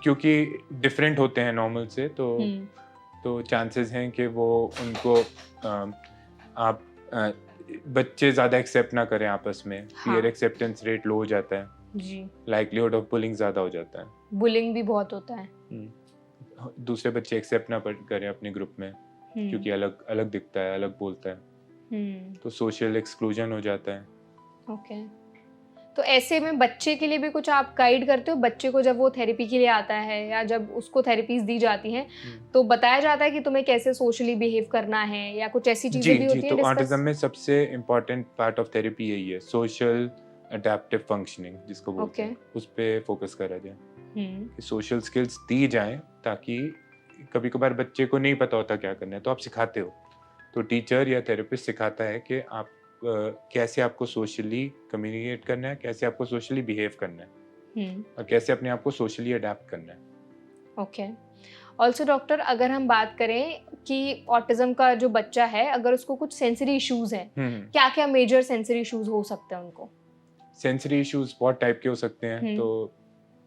क्योंकि डिफरेंट होते हैं नॉर्मल से, तो चांसेस हैं कि वो उनको आप बच्चे ज़्यादा एक्सेप्ट ना करें आपस में, पीयर एक्सेप्टेंस रेट लो हो जाता है जी, लाइक्लीहुड ऑफ बुलिंग ज़्यादा हो जाता है, बुलिंग भी बहुत होता है, दूसरे बच्चे एक्सेप्ट ना करें अपने ग्रुप में क्योंकि अलग अलग दिखता है, अलग बोलता है, तो सोशल एक्सक्लूजन हो जाता है। ओके। तो ऐसे में बच्चे के लिए भी कुछ आप गाइड करते हो? बच्चे को जब वो थेरेपी के लिए आता है या जब उसको थेरेपीज दी जाती हैं, तो बताया जाता है कि तुम्हें कैसे सोशली बिहेव करना है या कुछ ऐसी चीजें भी होती हैं? तो ऑटिज्म में सबसे इम्पोर्टेंट पार्ट ऑफ थेरेपी यही है, सोशल अडेप्टिव फंक्शनिंग जिसको बोलते हैं, उस पे फोकस करा जाए कि सोशल स्किल्स दी जाएं, ताकि कभी कभार बच्चे को नहीं पता होता क्या करना है, तो आप सिखाते हो, तो टीचर या थेरेपिस्ट सिखाता है कि आप कैसे आपको सोशली कम्युनिकेट करना है, कैसे आपको सोशली बिहेव करना है, और कैसे अपने आप को सोशली अडेप्ट करना है। ओके। ऑल्सो डॉक्टर, अगर हम बात करें कि ऑटिज्म का जो बच्चा है, अगर उसको कुछ सेंसरी इश्यूज हैं, क्या क्या मेजर सेंसरी इश्यूज हो सकते हैं उनको? सेंसरी इश्यूज बहुत टाइप के हो सकते हैं। तो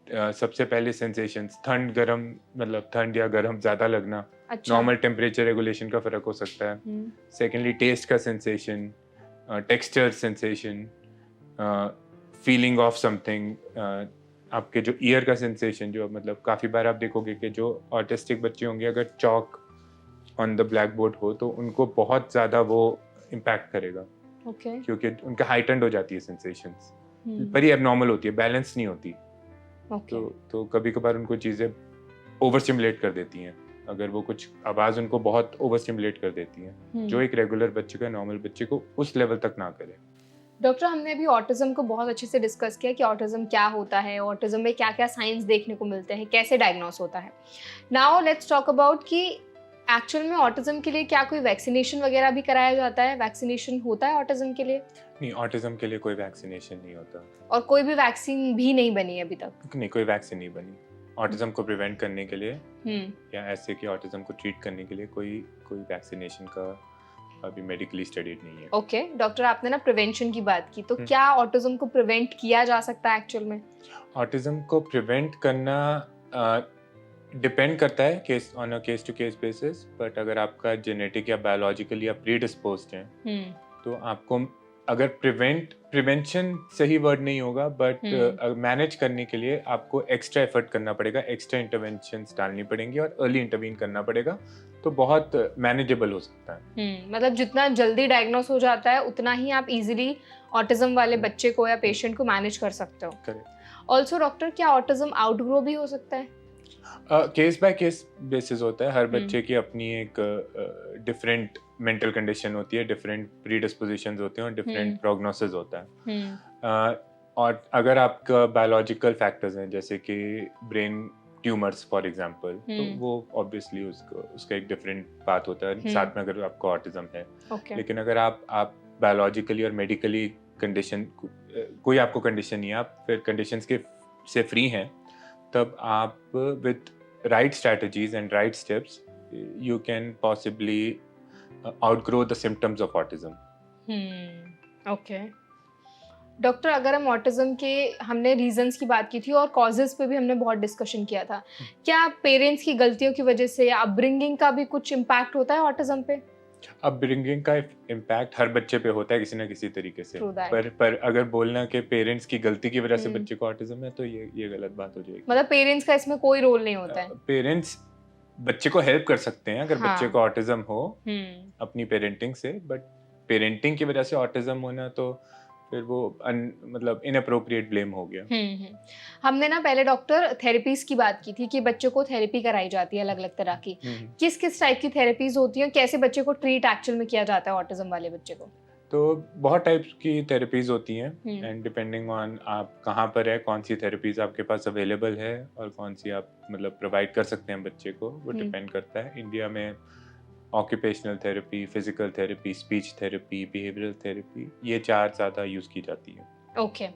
सबसे पहले सेंसेशंस, ठंड गरम, मतलब ठंड या गरम ज़्यादा लगना, अच्छा। नॉर्मल टेम्परेचर रेगुलेशन का फ़र्क हो सकता है। सेकेंडली टेस्ट का sensation, texture sensation, feeling of something, आपके जो ईयर का सेंसेशन, जो मतलब काफ़ी बार आप देखोगे कि जो ऑटिस्टिक बच्चे होंगे, अगर chalk on the black board हो तो उनको बहुत ज़्यादा वो इम्पैक्ट करेगा, ओके। क्योंकि उनका हाइटेंड हो जाती है सेंसेशंस, पर ये एबनॉर्मल होती है, बैलेंस नहीं होती। ओके। तो कभी कभार उनको चीज़ें ओवर स्टिमुलेट कर देती हैं, अगर वो कुछ आवाज़ उनको बहुत ओवर स्टिमुलेट कर देती हैं, जो एक रेगुलर बच्चे को, नॉर्मल बच्चे को उस लेवल तक ना करे। डॉक्टर, हमने अभी ऑटिज्म को बहुत अच्छे से डिस्कस किया कि ऑटिज्म क्या होता है, ऑटिज्म में क्या क्या साइंस देखने को मिलते हैं, कैसे डायग्नोस होता है। नाउ लेट्स टॉक अबाउट कि एक्चुअल में ऑटिज्म के लिए क्या कोई वैक्सीनेशन वगैरह भी कराया जाता है? वैक्सीनेशन होता है ऑटिज्म के लिए? नहीं, ऑटिज्म के लिए कोई वैक्सीनेशन नहीं होता। और कोई भी वैक्सीन भी नहीं बनी है अभी तक? नहीं, कोई वैक्सीन नहीं बनी ऑटिज्म को प्रिवेंट करने के लिए, या ऐसे कि ऑटिज्म को ट्रीट करने के लिए कोई वैक्सीनेशन का अभी मेडिकली स्टडीड नहीं है। ओके डॉक्टर, आपने ना प्रिवेंशन की बात की, तो क्या ऑटिज्म को प्रिवेंट किया जा सकता है एक्चुअल में? ऑटिज्म को प्रिवेंट करना डिपेंड करता है case on a case to case basis, but अगर आपका जेनेटिक या बायोलॉजिकली या प्रीडिस्पोज्ड हैं, तो आपको, अगर प्रिवेंशन सही वर्ड नहीं होगा, बट मैनेज करने के लिए आपको एक्स्ट्रा एफर्ट करना पड़ेगा, एक्स्ट्रा इंटरवेंशंस डालनी पड़ेंगी और अर्ली इंटरवीन करना पड़ेगा, तो बहुत मैनेजेबल हो सकता है। मतलब जितना जल्दी डायग्नोस हो जाता है उतना ही आप इजीली ऑटिज्म वाले बच्चे को या पेशेंट को मैनेज कर सकते हो। करेक्ट। ऑल्सो डॉक्टर, क्या ऑटिज्म आउटग्रो भी हो सकता है? केस बाय केस बेसिस होता है, हर बच्चे की अपनी एक डिफरेंट मेंटल कंडीशन होती है, डिफरेंट प्रीडिस्पोजिशंस होते हैं और डिफरेंट प्रोग्नोसिस होता है। और अगर आपका बायोलॉजिकल फैक्टर्स हैं, जैसे कि ब्रेन ट्यूमर्स फॉर एग्जांपल, तो वो ऑब्वियसली उसका एक डिफरेंट बात होता है, साथ में अगर आपको ऑटिज्म है। लेकिन अगर आप बायोलॉजिकली और मेडिकली कंडीशन, कोई आपको कंडीशन नहीं है, आप फिर कंडीशंस के से फ्री हैं, तब आप with right strategies and right steps you can possibly outgrow the symptoms of autism. Okay doctor, अगर हम ऑटिज्म के, हमने रीजंस की बात की थी और कॉजेस पे भी हमने बहुत डिस्कशन किया था, क्या पेरेंट्स की गलतियों की वजह से या अपब्रिंगिंग का भी कुछ इम्पैक्ट होता है ऑटिज्म पे? अपब्रिंगिंग का इम्पैक्ट हर बच्चे पे होता है किसी ना किसी तरीके से, पर अगर बोलना कि पेरेंट्स की गलती की वजह से बच्चे को ऑटिज्म है, तो ये गलत बात हो जाएगी। मतलब पेरेंट्स का इसमें कोई रोल नहीं होता है? पेरेंट्स बच्चे को हेल्प कर सकते हैं अगर बच्चे को ऑटिज्म हो अपनी पेरेंटिंग से, बट पेरेंटिंग की वजह से ऑटिज्म होना तो फिर वो मतलब इनअप्रोप्रिएट ब्लेम हो गया। हमने ना पहले डॉक्टर थेरेपीज की बात की थी कि बच्चों को थेरेपी कराई जाती है अलग अलग तरह की। किस किस टाइप की थेरेपीज होती हैं, कैसे बच्चे को ट्रीट एक्चुअल में किया जाता है ऑटिज्म वाले बच्चे को? तो बहुत टाइप की थेरेपीज होती हैं, एंड डिपेंडिंग ऑन आप कहाँ पर है, कौन सी थेरेपीज आपके पास अवेलेबल है और कौन सी आप मतलब प्रोवाइड कर सकते हैं बच्चे को, वो डिपेंड करता है। इंडिया में occupational therapy, physical therapy, speech therapy, behavioural therapy, ये 4 ज़्यादा यूज़ की जाती है। ओके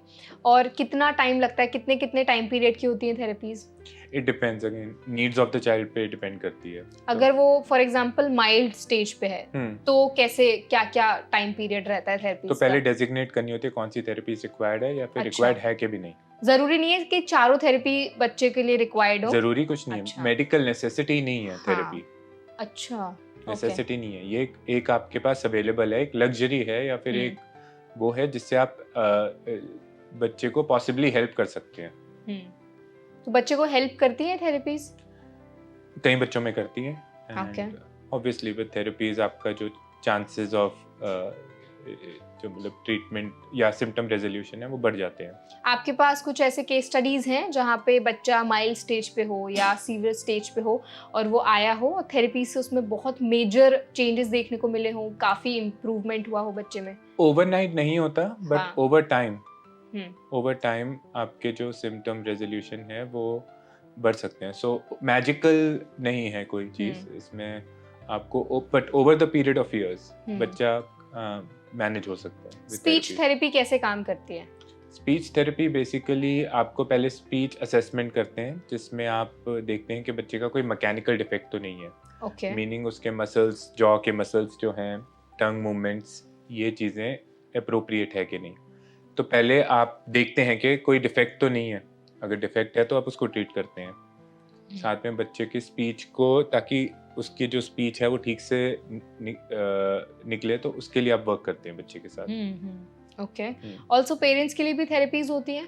और कितना टाइम लगता है, कितने कितने टाइम पीरियड की होती हैं therapies? It depends, again needs of the child पे डिपेंड करती है। अगर वो फॉर एग्जांपल माइल्ड स्टेज पे है, तो कैसे, क्या क्या टाइम पीरियड रहता है थेरेपीज तो पहले डेजिग्नेट करनी होती है कौन सी थेरेपीज रिक्वायर्ड है, या फिर रिक्वायर्ड है कि भी नहीं। जरूरी नहीं है कि चारों थेरेपी बच्चे के लिए रिक्वायर्ड हो? जरूरी कुछ नहीं है, मेडिकल नेसेसिटी नहीं है थेरेपी। अच्छा, नेसेसिटी नहीं है, ये एक आपके पास अवेलेबल है, एक लग्जरी है, या फिर एक वो है जिससे आप बच्चे को पॉसिबली हेल्प कर सकते हैं। तो बच्चे को हेल्प करती है थेरेपीज? कई बच्चों में करती है, एंड ऑब्वियसली विद थेरेपीज आपका जो चांसेस ऑफ जो मतलब ट्रीटमेंट या सिम्टम रेजोल्यूशन है वो बढ़ जाते हैं। आपके पास कुछ ऐसे केस स्टडीज हैं जहाँ पे बच्चा माइल्ड स्टेज पे हो या सीवियर स्टेज पे हो और वो आया हो और थेरेपी से उसमें बहुत मेजर चेंजेस देखने को मिले हों, काफी इम्प्रूवमेंट हुआ हो बच्चे में? ओवरनाइट नहीं होता, बट ओवर टाइम आपके जो सिम्टम रेजोल्यूशन है वो बढ़ सकते हैं। सो मैजिकल नहीं है कोई चीज इसमें, आपको but over the period of years बच्चा मैनेज हो सकता है। स्पीच थेरेपी कैसे काम करती है? स्पीच थेरेपी बेसिकली आपको पहले स्पीच असेसमेंट करते हैं, जिसमें आप देखते हैं कि बच्चे का कोई मैकेनिकल डिफेक्ट तो नहीं है। ओके मीनिंग उसके मसल्स, जॉ के मसल्स जो हैं, टंग मूवमेंट्स, ये चीज़ें अप्रोप्रिएट है कि नहीं। तो पहले आप देखते हैं कि कोई डिफेक्ट तो नहीं है। अगर डिफेक्ट है तो आप उसको ट्रीट करते हैं। साथ में बच्चे की स्पीच को, ताकि उसकी जो स्पीच है वो ठीक से निकले, तो उसके लिए आप वर्क करते हैं बच्चे के साथ। ओके। ऑल्सो पेरेंट्स के लिए भी थेरेपीज होती हैं?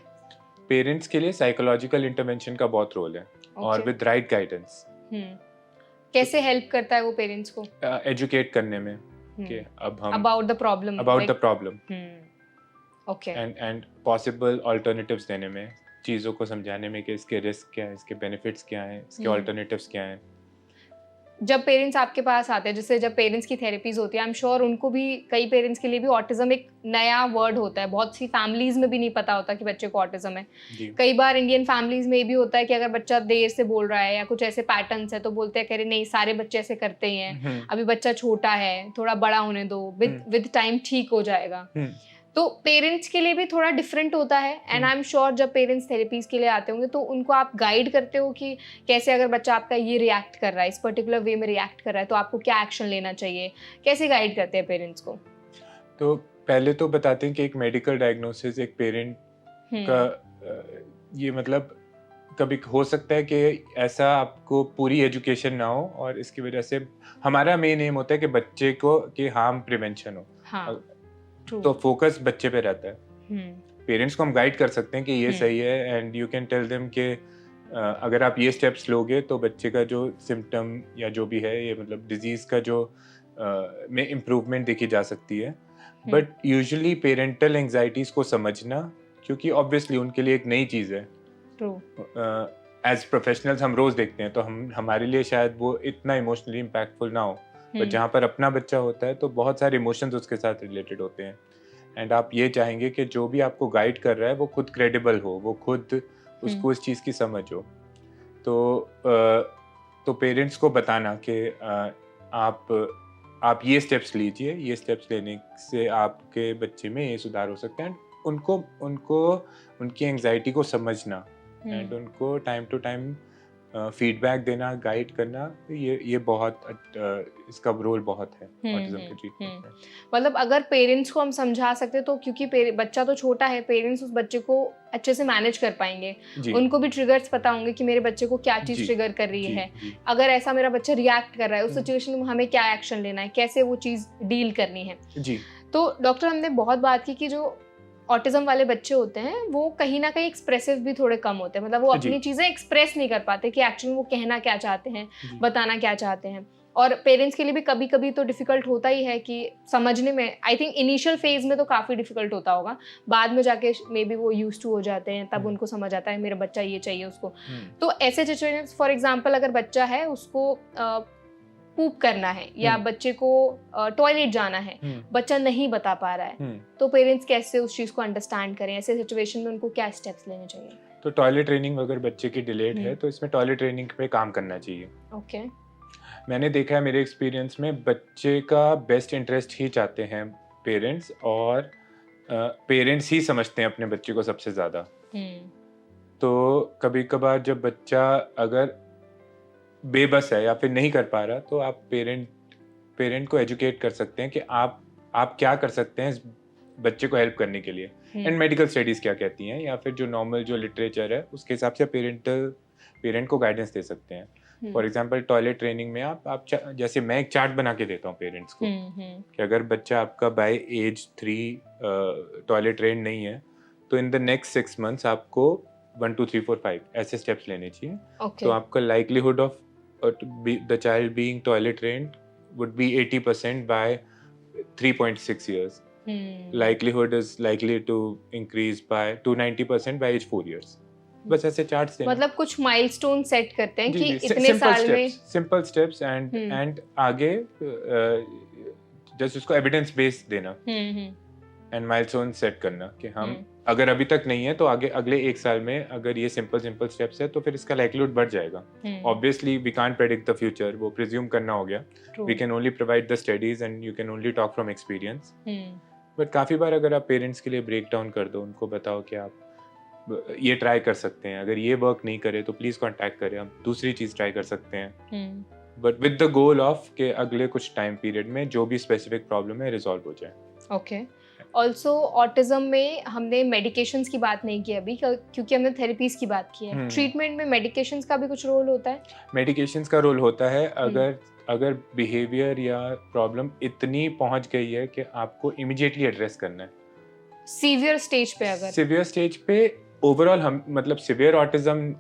पेरेंट्स के लिए साइकोलॉजिकल इंटरवेंशन का बहुत रोल है, और विद राइट गाइडेंस। कैसे हेल्प करता है वो पेरेंट्स को एजुकेट करने में कि अब हम about the problem? Okay. And possible alternatives देने में, चीज़ों को समझाने में कि इसके रिस्क क्या है, इसके बेनिफिट्स क्या हैं, इसके अल्टरनेटिव्स क्या हैं। जब पेरेंट्स आपके पास आते हैं, जैसे जब पेरेंट्स की थेरेपीज होती है, आई एम श्योर उनको भी, कई पेरेंट्स के लिए भी ऑटिज्म एक नया वर्ड होता है, बहुत सी फैमिलीज में भी नहीं पता होता कि बच्चे को ऑटिज्म है। कई बार इंडियन फैमिलीज में भी होता है कि अगर बच्चा देर से बोल रहा है या कुछ ऐसे पैटर्न्स है तो बोलते हैं कि अरे नहीं, सारे बच्चे ऐसे करते ही हैं, अभी बच्चा छोटा है, थोड़ा बड़ा होने दो, विद टाइम ठीक हो जाएगा। तो पेरेंट्स के लिए भी थोड़ा डिफरेंट होता है, एंड आई एम श्योर जब पेरेंट्स थेरेपीज के लिए आते होंगे तो उनको आप गाइड करते हो कि कैसे, अगर बच्चा आपका ये रिएक्ट कर रहा है, इस पर्टिकुलर वे में रिएक्ट कर रहा है, तो आपको क्या एक्शन लेना चाहिए, कैसे गाइड करते हैं पेरेंट्स को? तो पहले तो बताते हैं कि एक मेडिकल डायग्नोसिस एक पेरेंट का ये मतलब कभी हो सकता है कि ऐसा आपको पूरी एजुकेशन ना हो, और इसकी वजह से हमारा मेन एम होता है कि बच्चे को कि हार्म प्रिवेंशन हो। हाँ, तो फोकस बच्चे पे रहता है। पेरेंट्स को हम गाइड कर सकते हैं कि ये सही है, and you can tell them कि अगर आप ये स्टेप्स लोगे तो बच्चे का जो सिम्टम या जो भी है, ये मतलब डिजीज का जो में इम्प्रूवमेंट देखी जा सकती है। बट यूजुअली पेरेंटल एंजाइटीज को समझना, क्योंकि ऑब्वियसली उनके लिए एक नई चीज़ है, एज प्रोफेशनल्स हम रोज देखते हैं, तो हमारे लिए शायद वो इतना इमोशनली इम्पैक्टफुल ना हो, पर जहाँ पर अपना बच्चा होता है तो बहुत सारे इमोशंस उसके साथ रिलेटेड होते हैं। एंड आप ये चाहेंगे कि जो भी आपको गाइड कर रहा है वो खुद क्रेडिबल हो, वो खुद उसको इस चीज़ की समझ हो। तो पेरेंट्स को बताना कि आप ये स्टेप्स लीजिए, ये स्टेप्स लेने से आपके बच्चे में ये सुधार हो सकता है। उनको उनकी एंजाइटी को समझना, एंड उनको टाइम टू टाइम फीडबैक देना, गाइड करना, ये बहुत इसका रोल बहुत है ऑटिज्म के ट्रीटमेंट में। मतलब अगर पेरेंट्स को हम समझा सकते तो, क्योंकि बच्चा तो छोटा है, पेरेंट्स उस बच्चे को अच्छे से मैनेज कर पाएंगे, उनको भी ट्रिगर्स पता होंगे कि मेरे बच्चे को क्या चीज ट्रिगर कर रही है, अगर ऐसा मेरा बच्चा रिएक्ट कर रहा है उस सिचुएशन में हमें क्या एक्शन लेना है, कैसे वो चीज डील करनी है। तो डॉक्टर, हमने बहुत बात की कि जो ऑटिज्म वाले बच्चे होते हैं वो कहीं ना कहीं एक्सप्रेसिव भी थोड़े कम होते हैं, मतलब वो अपनी चीजें एक्सप्रेस नहीं कर पाते कि एक्चुअली वो कहना क्या चाहते हैं, बताना क्या चाहते हैं। और पेरेंट्स के लिए भी कभी कभी तो डिफिकल्ट होता ही है कि समझने में, आई थिंक इनिशियल फेज में तो काफी डिफिकल्ट होता होगा, बाद में जाके मे बी वो यूज्ड टू हो जाते हैं, तब उनको समझ आता है मेरा बच्चा ये चाहिए उसको। तो ऐसे सिचुएशन, फॉर एग्जाम्पल अगर बच्चा है उसको पूप करना है या बच्चे को टॉयलेट जाना है, बच्चा नहीं बता पा रहा है, तो पेरेंट्स कैसे उस चीज को अंडरस्टैंड करें, ऐसे सिचुएशन में उनको क्या स्टेप्स लेने चाहिए? तो टॉयलेट ट्रेनिंग अगर बच्चे की डिलेड है तो इसमें टॉयलेट ट्रेनिंग पे काम करना चाहिए। ओके। मैंने देखा है मेरे एक्सपीरियंस में, बच्चे का बेस्ट इंटरेस्ट ही चाहते हैं पेरेंट्स, और पेरेंट्स ही समझते हैं अपने बच्चे को सबसे ज़्यादा। तो कभी कभार जब बच्चा अगर बेबस है या फिर नहीं कर पा रहा, तो आप पेरेंट को एजुकेट कर सकते हैं कि आप क्या कर सकते हैं इस बच्चे को हेल्प करने के लिए, एंड मेडिकल स्टडीज़ क्या कहती हैं, या फिर जो नॉर्मल जो लिटरेचर है उसके हिसाब से पेरेंट को गाइडेंस दे सकते हैं। फॉर एग्जांपल टॉयलेट ट्रेनिंग में आप जैसे मैं एक चार्ट बना के देता हूँ पेरेंट्स को कि अगर बच्चा आपका बाय एज 3 टॉयलेट ट्रेन नहीं है, तो इन द नेक्स्ट 6 months आपको 1 2 3 4 5 ऐसे स्टेप्स लेने चाहिए। तो आपका likelihood of the child being toilet trained would be 80% by 3.6 years. Likelihood is likely to increase to 90% by age 4 years. बस ऐसे चार्ट्स देना, मतलब कुछ माइलस्टोन सेट करते हैं कि इतने साल में सिंपल स्टेप्स, एंड आगे जस्ट उसको एविडेंस बेस देना, एंड माइलस्टोन सेट करना कि हम अगर अभी तक नहीं है तो आगे अगले 1 साल में अगर ये सिंपल स्टेप्स है तो फिर इसका लाइक्लीहुड बढ़ जाएगा। Obviously we can't predict the future, वो प्रिज्यूम करना हो गया। We can only provide the studies and you can only talk from experience. But काफ़ी बार अगर आप पेरेंट्स के लिए ब्रेक डाउन कर दो, उनको बताओ कि आप ये ट्राई कर सकते हैं, अगर ये वर्क नहीं करे तो प्लीज़ कांटेक्ट करें, हम दूसरी चीज़ ट्राई कर सकते हैं, but with the goal of कि अगले कुछ टाइम पीरियड में जो भी स्पेसिफिक प्रॉब्लम है रिजॉल्व हो जाए। ओके। ऑल्सो ऑटिज्म में हमने मेडिकेशंस की बात नहीं की अभी, क्योंकि हमने थेरेपीज की बात की है। ट्रीटमेंट में मेडिकेशंस का भी कुछ रोल होता है? मेडिकेशंस का रोल होता है अगर बिहेवियर या प्रॉब्लम इतनी पहुंच गई है कि आपको इमीडिएटली एड्रेस करना है। सीवियर स्टेज पे अगर? सीवियर स्टेज पे ओवरऑल हम मतलब severe autism,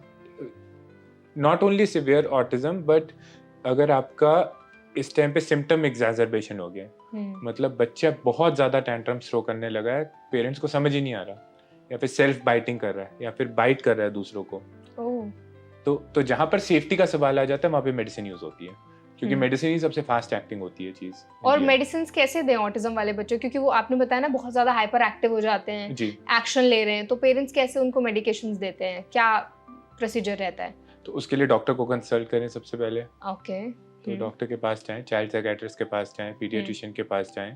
not only severe autism but अगर आपका इस टाइम पे सिम्टम एग्जैजर्बेशन हो गया, मतलब बच्चा बहुत ज़्यादा टैंट्रम थ्रो करने लगा है, पेरेंट्स को समझ ही नहीं आ रहा, या फिर सेल्फ बाइटिंग कर रहा है या फिर बाइट कर रहा है दूसरों को, तो जहाँ पर सेफ्टी का सवाल आ जाता है वहाँ पे मेडिसिन यूज होती है, क्योंकि मेडिसिन ही सबसे फास्ट एक्टिंग होती है चीज। और मेडिसिन कैसे दें ऑटिज्म वाले बच्चों, क्योंकि वो आपने बताया ना बहुत ज्यादा हाइपर एक्टिव हो जाते हैं, एक्शन ले रहे हैं, तो पेरेंट्स कैसे उनको मेडिकेशंस देते हैं, क्या प्रोसीजर रहता है? तो उसके लिए डॉक्टर को कंसल्ट करें सबसे पहले। ओके। तो डॉक्टर के पास जाएं, चाइल्ड साइकियाट्रिस्ट के पास जाएं, पीडियाट्रिशियन के पास जाएं,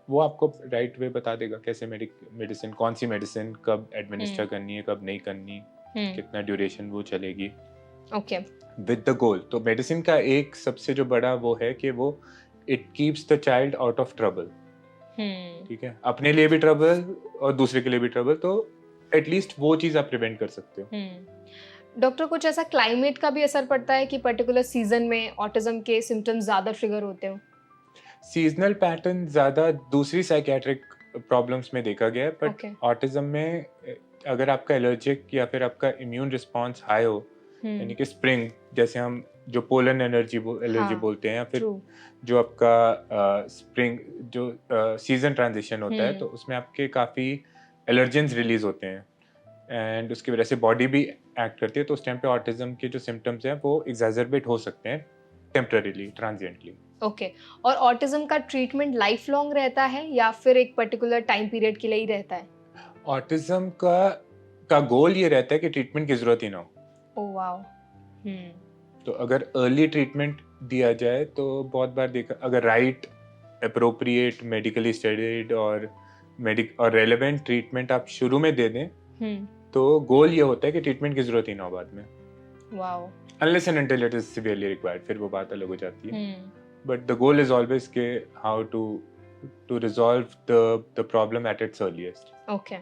वो आपको राइट वे बता देगा कैसे मेडिसिन, कौन सी मेडिसिन कब एडमिनिस्टर करनी है, कब नहीं करनी, कितना ड्यूरेशन वो चलेगी। ओके। विद द गोल, तो मेडिसिन का एक सबसे जो बड़ा वो है कि वो it keeps the child out of trouble. ठीक है, अपने लिए भी ट्रबल और दूसरे के लिए भी ट्रबल, तो एटलीस्ट वो चीज आप प्रिवेंट कर सकते हो। डॉक्टर, कुछ ऐसा क्लाइमेट का भी असर पड़ता है कि पर्टिकुलर सीजन में ऑटिज्म के सिम्टम्स ज्यादा ट्रिगर होते हो? सीजनल पैटर्न ज्यादा दूसरी साइकियाट्रिक प्रॉब्लम्स में देखा गया है, बट ऑटिज्म में अगर आपका एलर्जिक या फिर आपका इम्यून रिस्पॉन्स हाई हो, यानी कि स्प्रिंग, जैसे हम जो पोलन एलर्जी बोलते हैं, या फिर जो आपका स्प्रिंग जो सीजन ट्रांजिशन होता है, तो उसमें आपके काफ़ी एलर्जेंस रिलीज होते हैं एंड उसकी वजह से बॉडी भी एक्ट करती है, तो उस टाइम पे ऑटिज्म के जो सिम्टम्स हैं वो एग्जैजरबेट हो सकते हैं टेम्पररीली, ट्रांजिएंटली। ओके। और ऑटिज्म का ट्रीटमेंट लाइफ लॉन्ग रहता है या फिर एक पर्टिकुलर टाइम पीरियड के लिए ही रहता है? ऑटिज्म का गोल ये रहता है कि ट्रीटमेंट की जरूरत ही ना हो। Oh wow. तो अगर अर्ली ट्रीटमेंट दिया जाए तो बहुत बार देखा, अगर राइट अप्रोप्रिएट मेडिकली स्टडीड और रेलेवेंट ट्रीटमेंट आप शुरू में दे दें, तो गोल ये होता है कि ट्रीटमेंट की जरूरत ही ना हो बाद में। Wow. Unless and until it is severely required, फिर वो बात अलग हो जाती है, but the goal is always के how to resolve the problem at its earliest. Okay.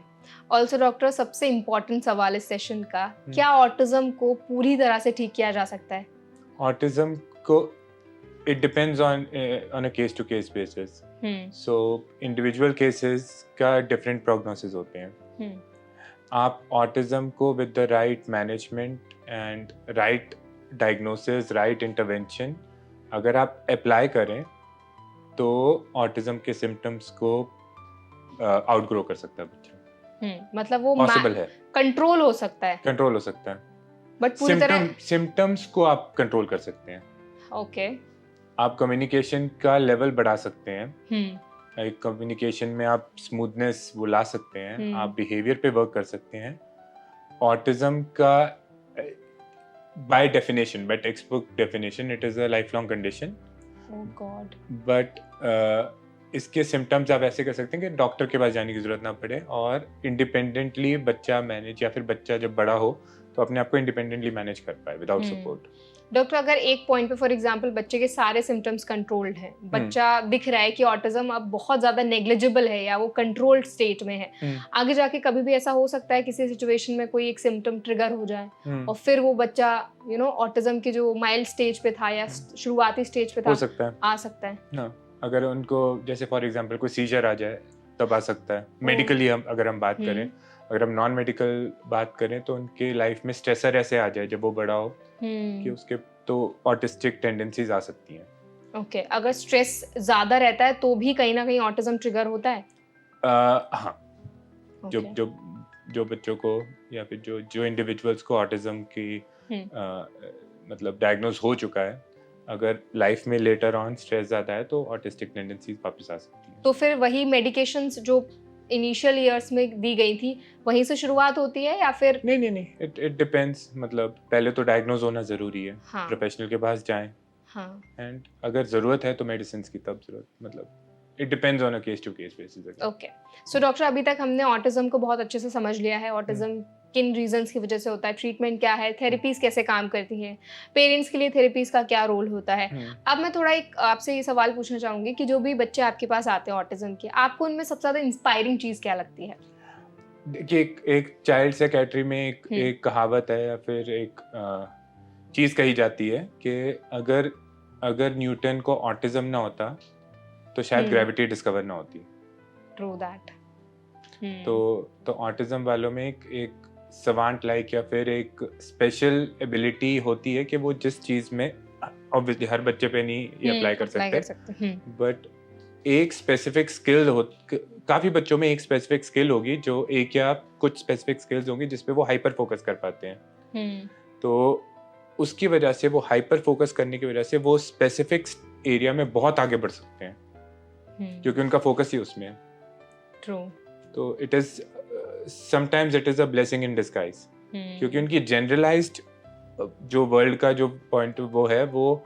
Also doctor, सबसे इम्पोर्टेंट सवाल इस सेशन का, क्या ऑटिज्म को पूरी तरह से ठीक किया जा सकता है? ऑटिज्म को it depends on a case to case basis. So individual cases का different prognosis होते हैं। आप ऑटिज्म को with the right management and right diagnosis, right intervention अगर आप अप्लाई करें तो ऑटिज्म के सिम्टम्स को आउटग्रो कर सकता है बच्चा। मतलब वो पॉसिबल है, कंट्रोल हो सकता है, कंट्रोल हो सकता है, बट पूरी तरह सिम्टम्स को आप कंट्रोल कर सकते हैं। ओके। आप कम्युनिकेशन का लेवल बढ़ा सकते हैं, कम्युनिकेशन में आप स्मूथनेस वो ला सकते हैं, आप बिहेवियर पे वर्क कर सकते हैं। ऑटिज्म का by definition, by textbook definition, it is a lifelong condition. Oh god. But इसके सिम्टम्स आप ऐसे कर सकते हैं कि डॉक्टर के पास जाने की जरूरत ना पड़े और इंडिपेंडेंटली बच्चा मैनेज, या फिर बच्चा जब बड़ा हो तो अपने आप को इंडिपेंडेंटली मैनेज कर पाए विदाउट सपोर्ट। डॉक्टर, अगर एक पॉइंट पे फॉर एग्जांपल बच्चे के सारे सिम्टम्स कंट्रोल्ड हैं, बच्चा दिख रहा है कि ऑटिज्म अब बहुत ज्यादा नेग्लिजिबल है या वो कंट्रोल्ड स्टेट में है, आगे जाके कभी भी ऐसा हो सकता है किसी सिचुएशन में कोई एक सिम्टम ट्रिगर हो जाए और फिर वो बच्चा ऑटिज्म की जो माइल्ड स्टेज पे था या शुरुआती स्टेज पे था, आ सकता है। अगर उनको जैसे फॉर एग्जांपल कोई सीजर आ जाए तब आ सकता है। मेडिकली अगर हम बात करें, अगर हम नॉन मेडिकल बात करें तो उनके लाइफ में स्ट्रेसर ऐसे आ जाए जब वो बड़ा हो कि उसके तो ऑटिस्टिक टेंडेंसीज आ सकती हैं। ओके। अगर स्ट्रेस ज्यादा रहता है तो भी कहीं ना कहीं ऑटिज्म ट्रिगर होता है? हाँ। जो बच्चों को या फिर जो इंडिविजुअल्स को ऑटिज्म की मतलब डायग्नोज हो चुका है, अगर लाइफ में लेटर ऑन स्ट्रेस ज्यादा है तो ऑटिस्टिक टेंडेंसीज वापस आ सकती हैं। तो फिर वही मेडिकेशंस जो इनिशियल ईयर्स में दी गई थी वहीं से शुरुआत होती है या फिर? नहीं, इट डिपेंड्स। मतलब पहले तो डायग्नोज होना जरूरी है, हाँ। प्रोफेशनल के पास जाएं, एंड अगर जरूरत है तो मेडिसिन की तब जरूरत, मतलब it depends on a case to case basis. Okay, so doctor अभी तक हमने ऑटिज्म को बहुत अच्छे से समझ लिया है, ऑटिज्म किन रीजंस की वजह से होता है, ट्रीटमेंट क्या है, थेरेपीज कैसे काम करती हैं, पेरेंट्स के लिए थेरेपीज का क्या रोल होता है. अब मैं थोड़ा एक आपसे ये सवाल पूछना चाहूंगी कि जो भी बच्चे आपके पास आते हैं ऑटिज्म के, आपको उनमें सबसे ज्यादा इंस्पायरिंग चीज क्या लगती है? देखिए, एक चाइल्ड साइकियाट्री में एक कहावत है या फिर एक चीज़ कही जाती है कि अगर न्यूटन को ऑटिज्म ना होता तो शायद ग्रेविटी डिस्कवर ना होती. True that. तो ऑटिज्म वालों में एक सवांट लाइक या फिर एक स्पेशल एबिलिटी होती है कि वो जिस चीज़ में, ऑब्वियसली हर बच्चे पे नहीं ये अप्लाई कर सकते, बट एक स्पेसिफिक स्किल हो, काफ़ी बच्चों में एक स्पेसिफिक स्किल होगी जो एक या कुछ स्पेसिफिक स्किल्स होंगी जिस पे वो हाइपर फोकस कर पाते हैं. तो उसकी वजह से, वो हाइपर फोकस करने की वजह से वो स्पेसिफिक एरिया में बहुत आगे बढ़ सकते हैं क्योंकि उनका फोकस ही उसमें है. ट्रू. तो it is sometimes it is a blessing in disguise क्योंकि उनकी जनरलाइज्ड जो वर्ल्ड का जो पॉइंट वो है वो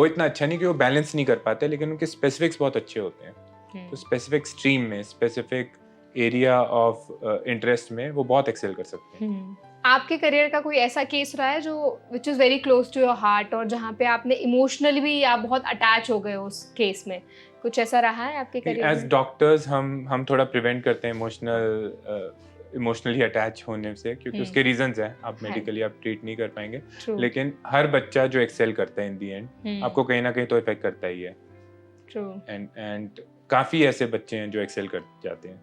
इतना अच्छा नहीं कि वो बैलेंस नहीं कर पाते, लेकिन उनके स्पेसिफिक्स बहुत अच्छे होते हैं. तो स्पेसिफिक स्ट्रीम में, स्पेसिफिक एरिया ऑफ इंटरेस्ट में वो बहुत एक्सेल कर सकते हैं. आपके करियर का कोई ऐसा केस रहा है जो which is very close to your heart और जहाँ पे आपने इमोशनली भी आप बहुत अटैच हो गए हो उस केस में? कुछ ऐसा रहा है आपके करियर में? एज डॉक्टर्स हम थोड़ा प्रिवेंट करते हैं इमोशनली अटैच होने से, क्योंकि उसके रीजंस हैं. आप मेडिकली आप ट्रीट नहीं कर पाएंगे. लेकिन हर बच्चा जो एक्सेल करता है इन दी एंड आपको कहीं ना कहीं तो इफेक्ट करता ही है. एंड काफ़ी ऐसे बच्चे हैं जो एक्सेल कर जाते हैं.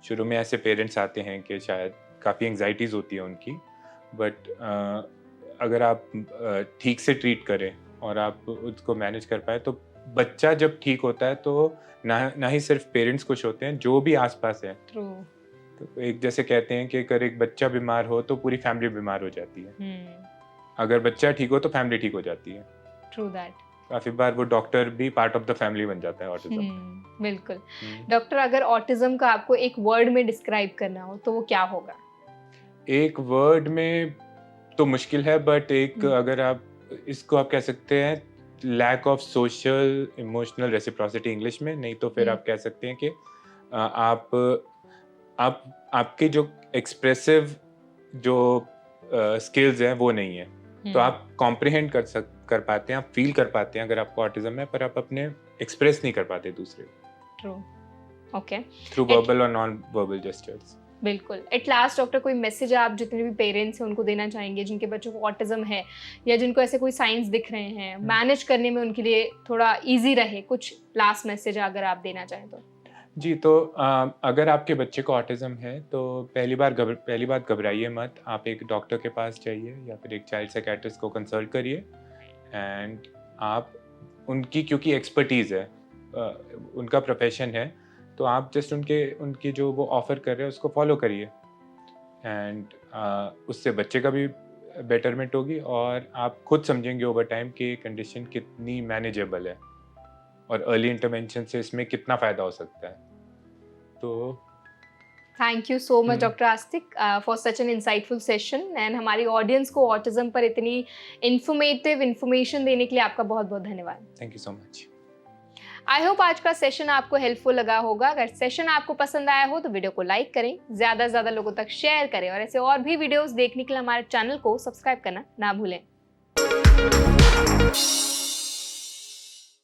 शुरू में ऐसे पेरेंट्स आते हैं कि शायद काफ़ी एंग्जाइटीज़ होती है उनकी, बट अगर आप ठीक से ट्रीट करें और आप उसको मैनेज कर पाए तो बच्चा जब ठीक होता है तो ना ही सिर्फ पेरेंट्स खुश होते हैं, जो भी आसपास है. तो एक जैसे कहते हैं कि अगर एक बच्चा बीमार हो तो पूरी फैमिली बीमार हो जाती है. अगर बच्चा ठीक हो तो फैमिली ठीक हो जाती है. True that. काफी बार वो डॉक्टर भी पार्ट ऑफ द फैमिली बन जाता है ऑटिज्म. बिल्कुल. डॉक्टर, अगर ऑटिज्म का आपको एक वर्ड में डिस्क्राइब करना हो तो वो क्या होगा? एक वर्ड में तो मुश्किल है, बट एक अगर आप इसको आप कह सकते हैं lack of social emotional reciprocity English में, नहीं तो फिर आप कह सकते हैं कि आपके जो एक्सप्रेसिव जो स्किल्स हैं वो नहीं है. तो आप कॉम्प्रिहेंड कर पाते हैं, आप फील कर पाते हैं अगर आपको ऑटिज्म है, पर आप अपने एक्सप्रेस नहीं कर पाते दूसरे. ट्रू. ओके. थ्रू वर्बल और नॉन वर्बल जेस्चर्स. बिल्कुल. एट लास्ट डॉक्टर, कोई मैसेज आप जितने भी पेरेंट्स हैं उनको देना चाहेंगे जिनके बच्चों को ऑटिज्म है या जिनको ऐसे कोई साइंस दिख रहे हैं, मैनेज करने में उनके लिए थोड़ा इजी रहे, कुछ लास्ट मैसेज अगर आप देना चाहें तो? जी, तो अगर आपके बच्चे को ऑटिज्म है तो पहली बात घबराइए मत. आप एक डॉक्टर के पास जाइए या फिर एक चाइल्ड साइकियाट्रिस्ट को कंसल्ट करिए. एंड आप उनकी, क्योंकि एक्सपर्टीज़ है, उनका प्रोफेशन है, तो आप जस्ट उनकी जो वो ऑफ़र कर रहे हैं उसको फॉलो करिए. एंड उससे बच्चे का भी बेटरमेंट होगी और आप खुद समझेंगे ओवर टाइम कि कंडीशन कितनी मैनेजेबल है और अर्ली इंटरवेंशन से इसमें कितना फ़ायदा हो सकता है. तो thank you so much doctor Astik for such an insightful session, and हमारी ऑडियंस को ऑटिज्म पर इतनी इन्फॉर्मेटिव इन्फॉर्मेशन देने के लिए आपका बहुत बहुत धन्यवाद. Thank you so much. I hope आज का सेशन आपको हेल्पफुल लगा होगा. अगर सेशन आपको पसंद आया हो तो वीडियो को लाइक करें, ज़्यादा से ज़्यादा लोगों तक शेयर करें और ऐसे और भी वीडियोस देखने के लिए हमारे चैनल को सब्सक्राइब करना ना भूलें.